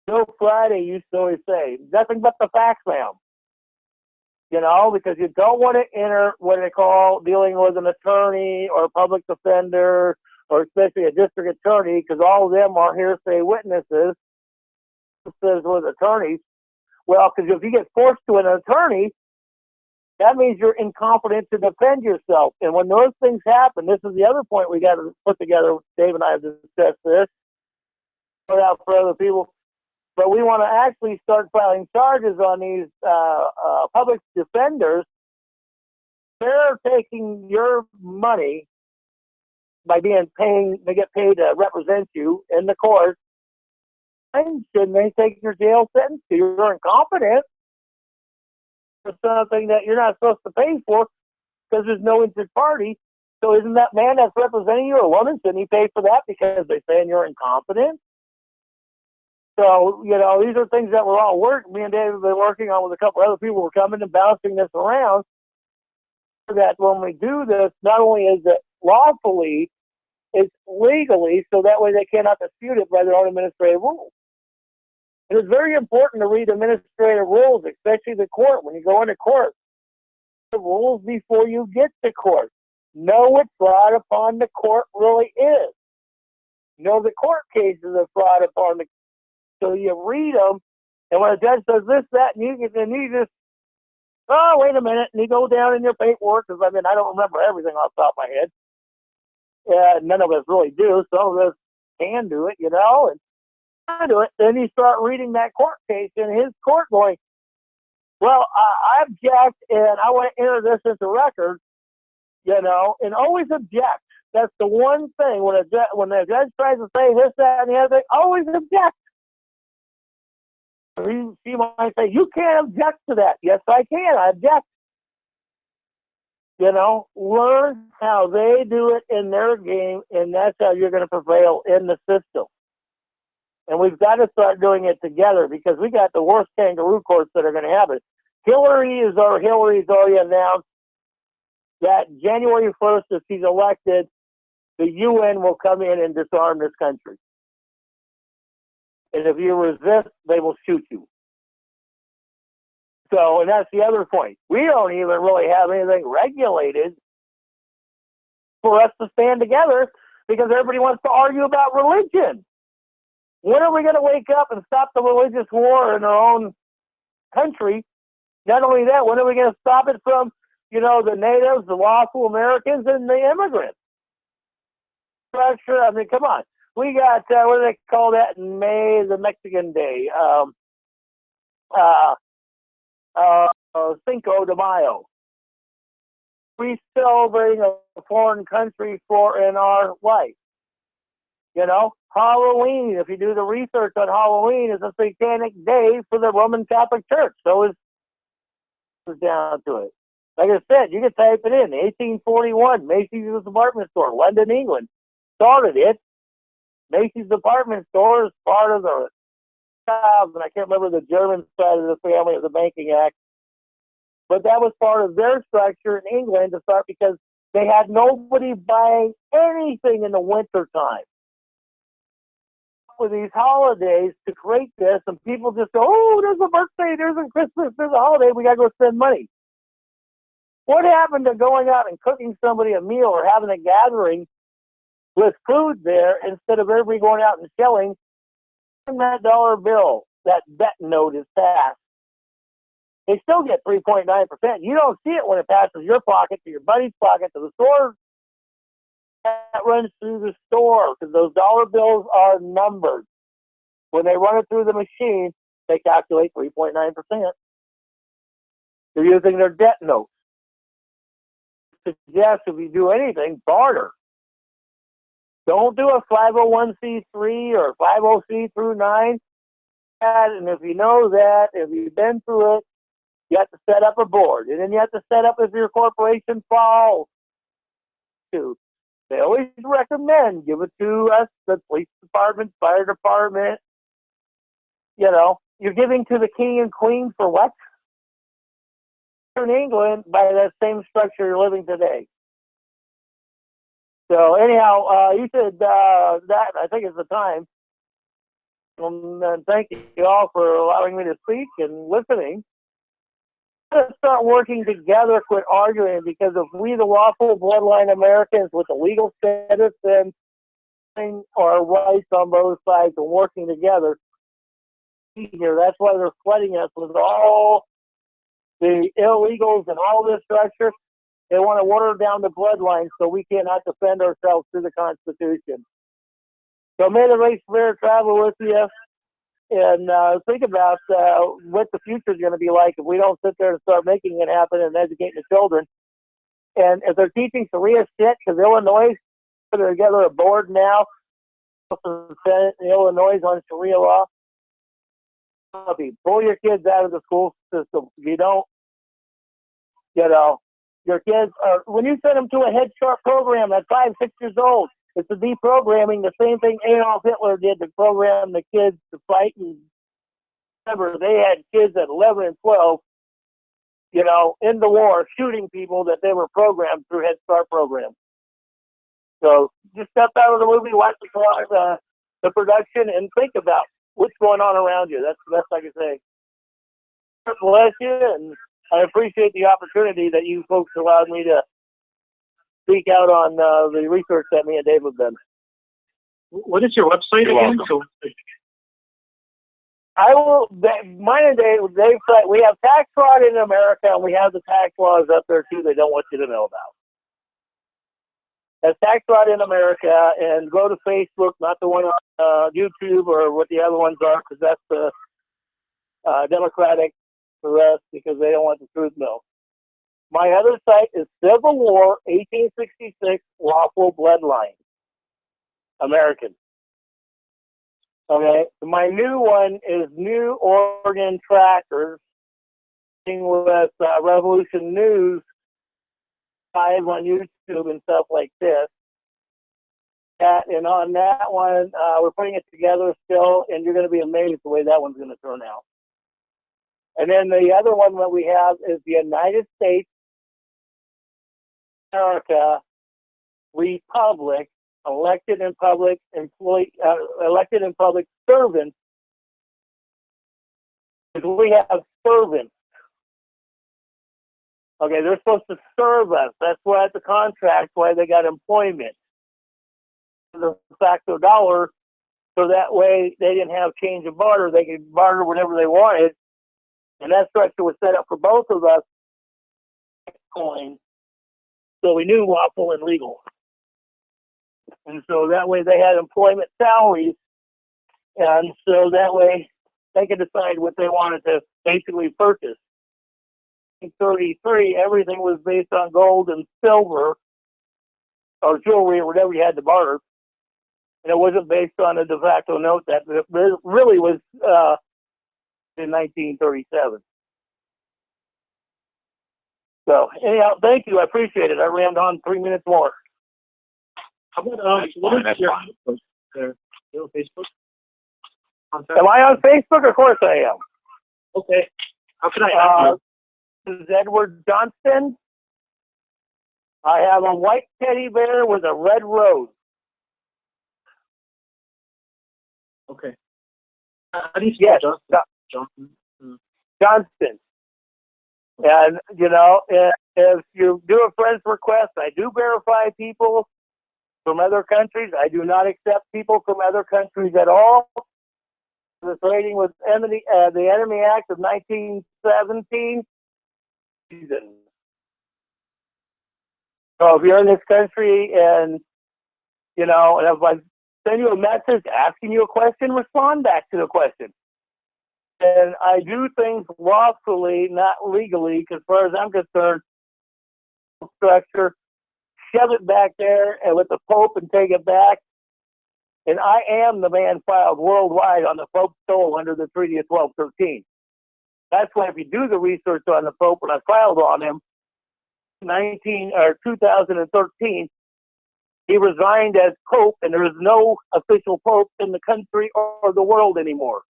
Joe Friday used to always say, nothing but the facts, ma'am. You know, because you don't want to enter what they call dealing with an attorney or a public defender or especially a district attorney, because all of them are hearsay witnesses. Says with attorneys, well, because if you get forced to an attorney, that means you're incompetent to defend yourself. And when those things happen, this is the other point we got to put together. Dave and I have discussed this, put out for other people. But we want to actually start filing charges on these public defenders. They're taking your money by they get paid to represent you in the court. And shouldn't they take your jail sentence? You're incompetent for something that you're not supposed to pay for because there's no injured party. So isn't that man that's representing you, a woman, shouldn't he pay for that because they're saying you're incompetent? So, you know, these are things that we're all me and Dave have been working on with a couple other people. We're coming and bouncing this around so that when we do this, not only is it lawfully, it's legally, so that way they cannot dispute it by their own administrative rules. And it's very important to read administrative rules, especially the court. When you go into court, the rules before you get to court. Know what fraud upon the court really is. Know the court cases of fraud upon the court. So you read them, and when a judge says this, that, and you just, oh, wait a minute, and you go down in your paperwork, because I mean, I don't remember everything off the top of my head. None of us really do. Some of us can do it, you know, and I do it. Then you start reading that court case, and his court going, well, I object, and I want to enter this into record, you know, and always object. That's the one thing when the judge tries to say this, that, and the other thing, always object. She might say, you can't object to that. Yes, I can. I object. You know, learn how they do it in their game, and that's how you're going to prevail in the system. And we've got to start doing it together because we got the worst kangaroo courts that are going to have it. Hillary's already announced that January 1st, if she's elected, the UN will come in and disarm this country. And if you resist, they will shoot you. So, and that's the other point. We don't even really have anything regulated for us to stand together because everybody wants to argue about religion. When are we going to wake up and stop the religious war in our own country? Not only that, when are we going to stop it from, you know, the natives, the lawful Americans, and the immigrants? Not sure. I mean, come on. We got, what do they call that in May, the Mexican Day? Cinco de Mayo. we celebrating a foreign country for in our life? You know, Halloween, if you do the research on Halloween, is a satanic day for the Roman Catholic Church. So is down to it. Like I said, you can type it in. 1841, Macy's department store, London, England, started it. Macy's department store is part of the, and I can't remember the German side of the family of the Banking Act, but that was part of their structure in England to start because they had nobody buying anything in the winter time. With these holidays to create this, and people just go, oh, there's a birthday, there's a Christmas, there's a holiday, we got to go spend money. What happened to going out and cooking somebody a meal or having a gathering with food there instead of everybody going out and shelling? That dollar bill, that bet note is passed. They still get 3.9%. You don't see it when it passes your pocket to your buddy's pocket to the store. That runs through the store because those dollar bills are numbered. When they run it through the machine, they calculate 3.9%. They're using their debt notes. Suggest if you do anything, barter. Don't do a 501c3 or 50c9. And if you know that, if you've been through it, you have to set up a board. And then you have to set up if your corporation falls to. They always recommend give it to us, the police department, fire department. You know, you're giving to the king and queen for what? In England, by that same structure you're living today. So anyhow, you said that, I think it's the time. And thank you all for allowing me to speak and listening. Let's start working together, quit arguing, because if we, the lawful bloodline Americans with the legal status and our rights on both sides and working together, here, that's why they're flooding us with all the illegals and all this structure. They want to water down the bloodline so we cannot defend ourselves through the Constitution. So may the race spirit travel with you. And think about what the future is going to be like if we don't sit there and start making it happen and educating the children. And if they're teaching Sharia shit, because Illinois put together a board now, Senate in Illinois on Sharia law, pull your kids out of the school system. If you don't, you know, your kids are, when you send them to a Head Start program at 5, 6 years old, it's a deprogramming, the same thing Adolf Hitler did to program the kids to fight. And remember, they had kids at 11 and 12, you know, in the war, shooting people that they were programmed through Head Start programs. So just step out of the movie, watch the production, and think about what's going on around you. That's the best I can say. God bless you, and I appreciate the opportunity that you folks allowed me to speak out on the research that me and Dave have done. What is your website again? So, I will, mine and Dave's site, we have tax fraud in America, and we have the tax laws up there too they don't want you to know about. That's tax fraud in America, and go to Facebook, not the one on YouTube or what the other ones are, because that's the Democratic for us, because they don't want the truth known. My other site is Civil War 1866 Lawful Bloodline American. Okay, my new one is New Oregon Trackers, with Revolution News 5 on YouTube and stuff like this. And on that one, we're putting it together still, and you're going to be amazed the way that one's going to turn out. And then the other one that we have is the United States America Republic elected and public servants. Because we have servants. Okay, they're supposed to serve us. That's why it's a contract, why they got employment. The facto dollar, so that way they didn't have change of barter. They could barter whatever they wanted. And that structure was set up for both of us. Coin. So we knew lawful and legal. And so that way they had employment salaries. And so that way they could decide what they wanted to basically purchase. 1933, everything was based on gold and silver or jewelry or whatever you had to barter. And it wasn't based on a de facto note that really was in 1937. So anyhow, thank you. I appreciate it. I rammed on 3 minutes more. How about That's fine. Facebook? Am I on Facebook? Of course I am. Okay. How can I help you? This is Edward Johnston. I have a white teddy bear with a red rose. Okay. How do you spell Yes, Johnson? Johnston. And, you know, if you do a friend's request, I do verify people from other countries. I do not accept people from other countries at all. The trading with the Enemy Act of 1917. So if you're in this country and, you know, and if I send you a message asking you a question, respond back to the question. And I do things lawfully, not legally, because as far as I'm concerned, structure, shove it back there and with the Pope and take it back. And I am the man filed worldwide on the Pope's soul under the Treaty of 1213. That's why if you do the research on the Pope, when I filed on him, 2013, he resigned as Pope, and there is no official Pope in the country or the world anymore.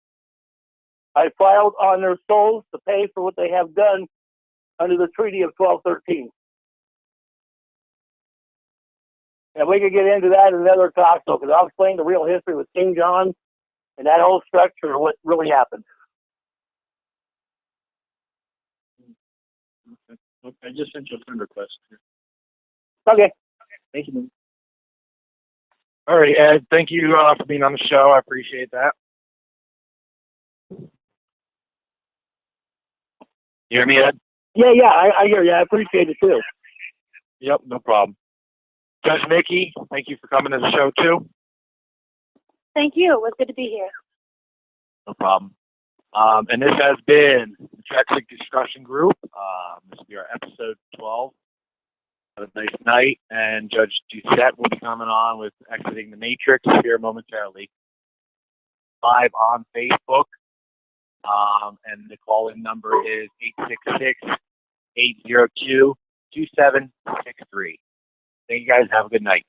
I filed on their souls to pay for what they have done under the Treaty of 1213. And we could get into that in another talk, though, because I'll explain the real history with King John and that whole structure of what really happened. Okay. I just sent you a friend request. Okay. Thank you, man. All right, Ed. Thank you for being on the show. I appreciate that. You hear me, Ed? Yeah, I hear you. I appreciate it, too. Yep, no problem. Judge Mickey, thank you for coming to the show, too. Thank you. It was good to be here. No problem. And this has been the Matrexit Discussion Group. This will be our episode 12. Have a nice night. And Judge Doucette will be coming on with Exiting the Matrix here momentarily. Live on Facebook. And the call-in number is 866-802-2763. Thank you guys. Have a good night.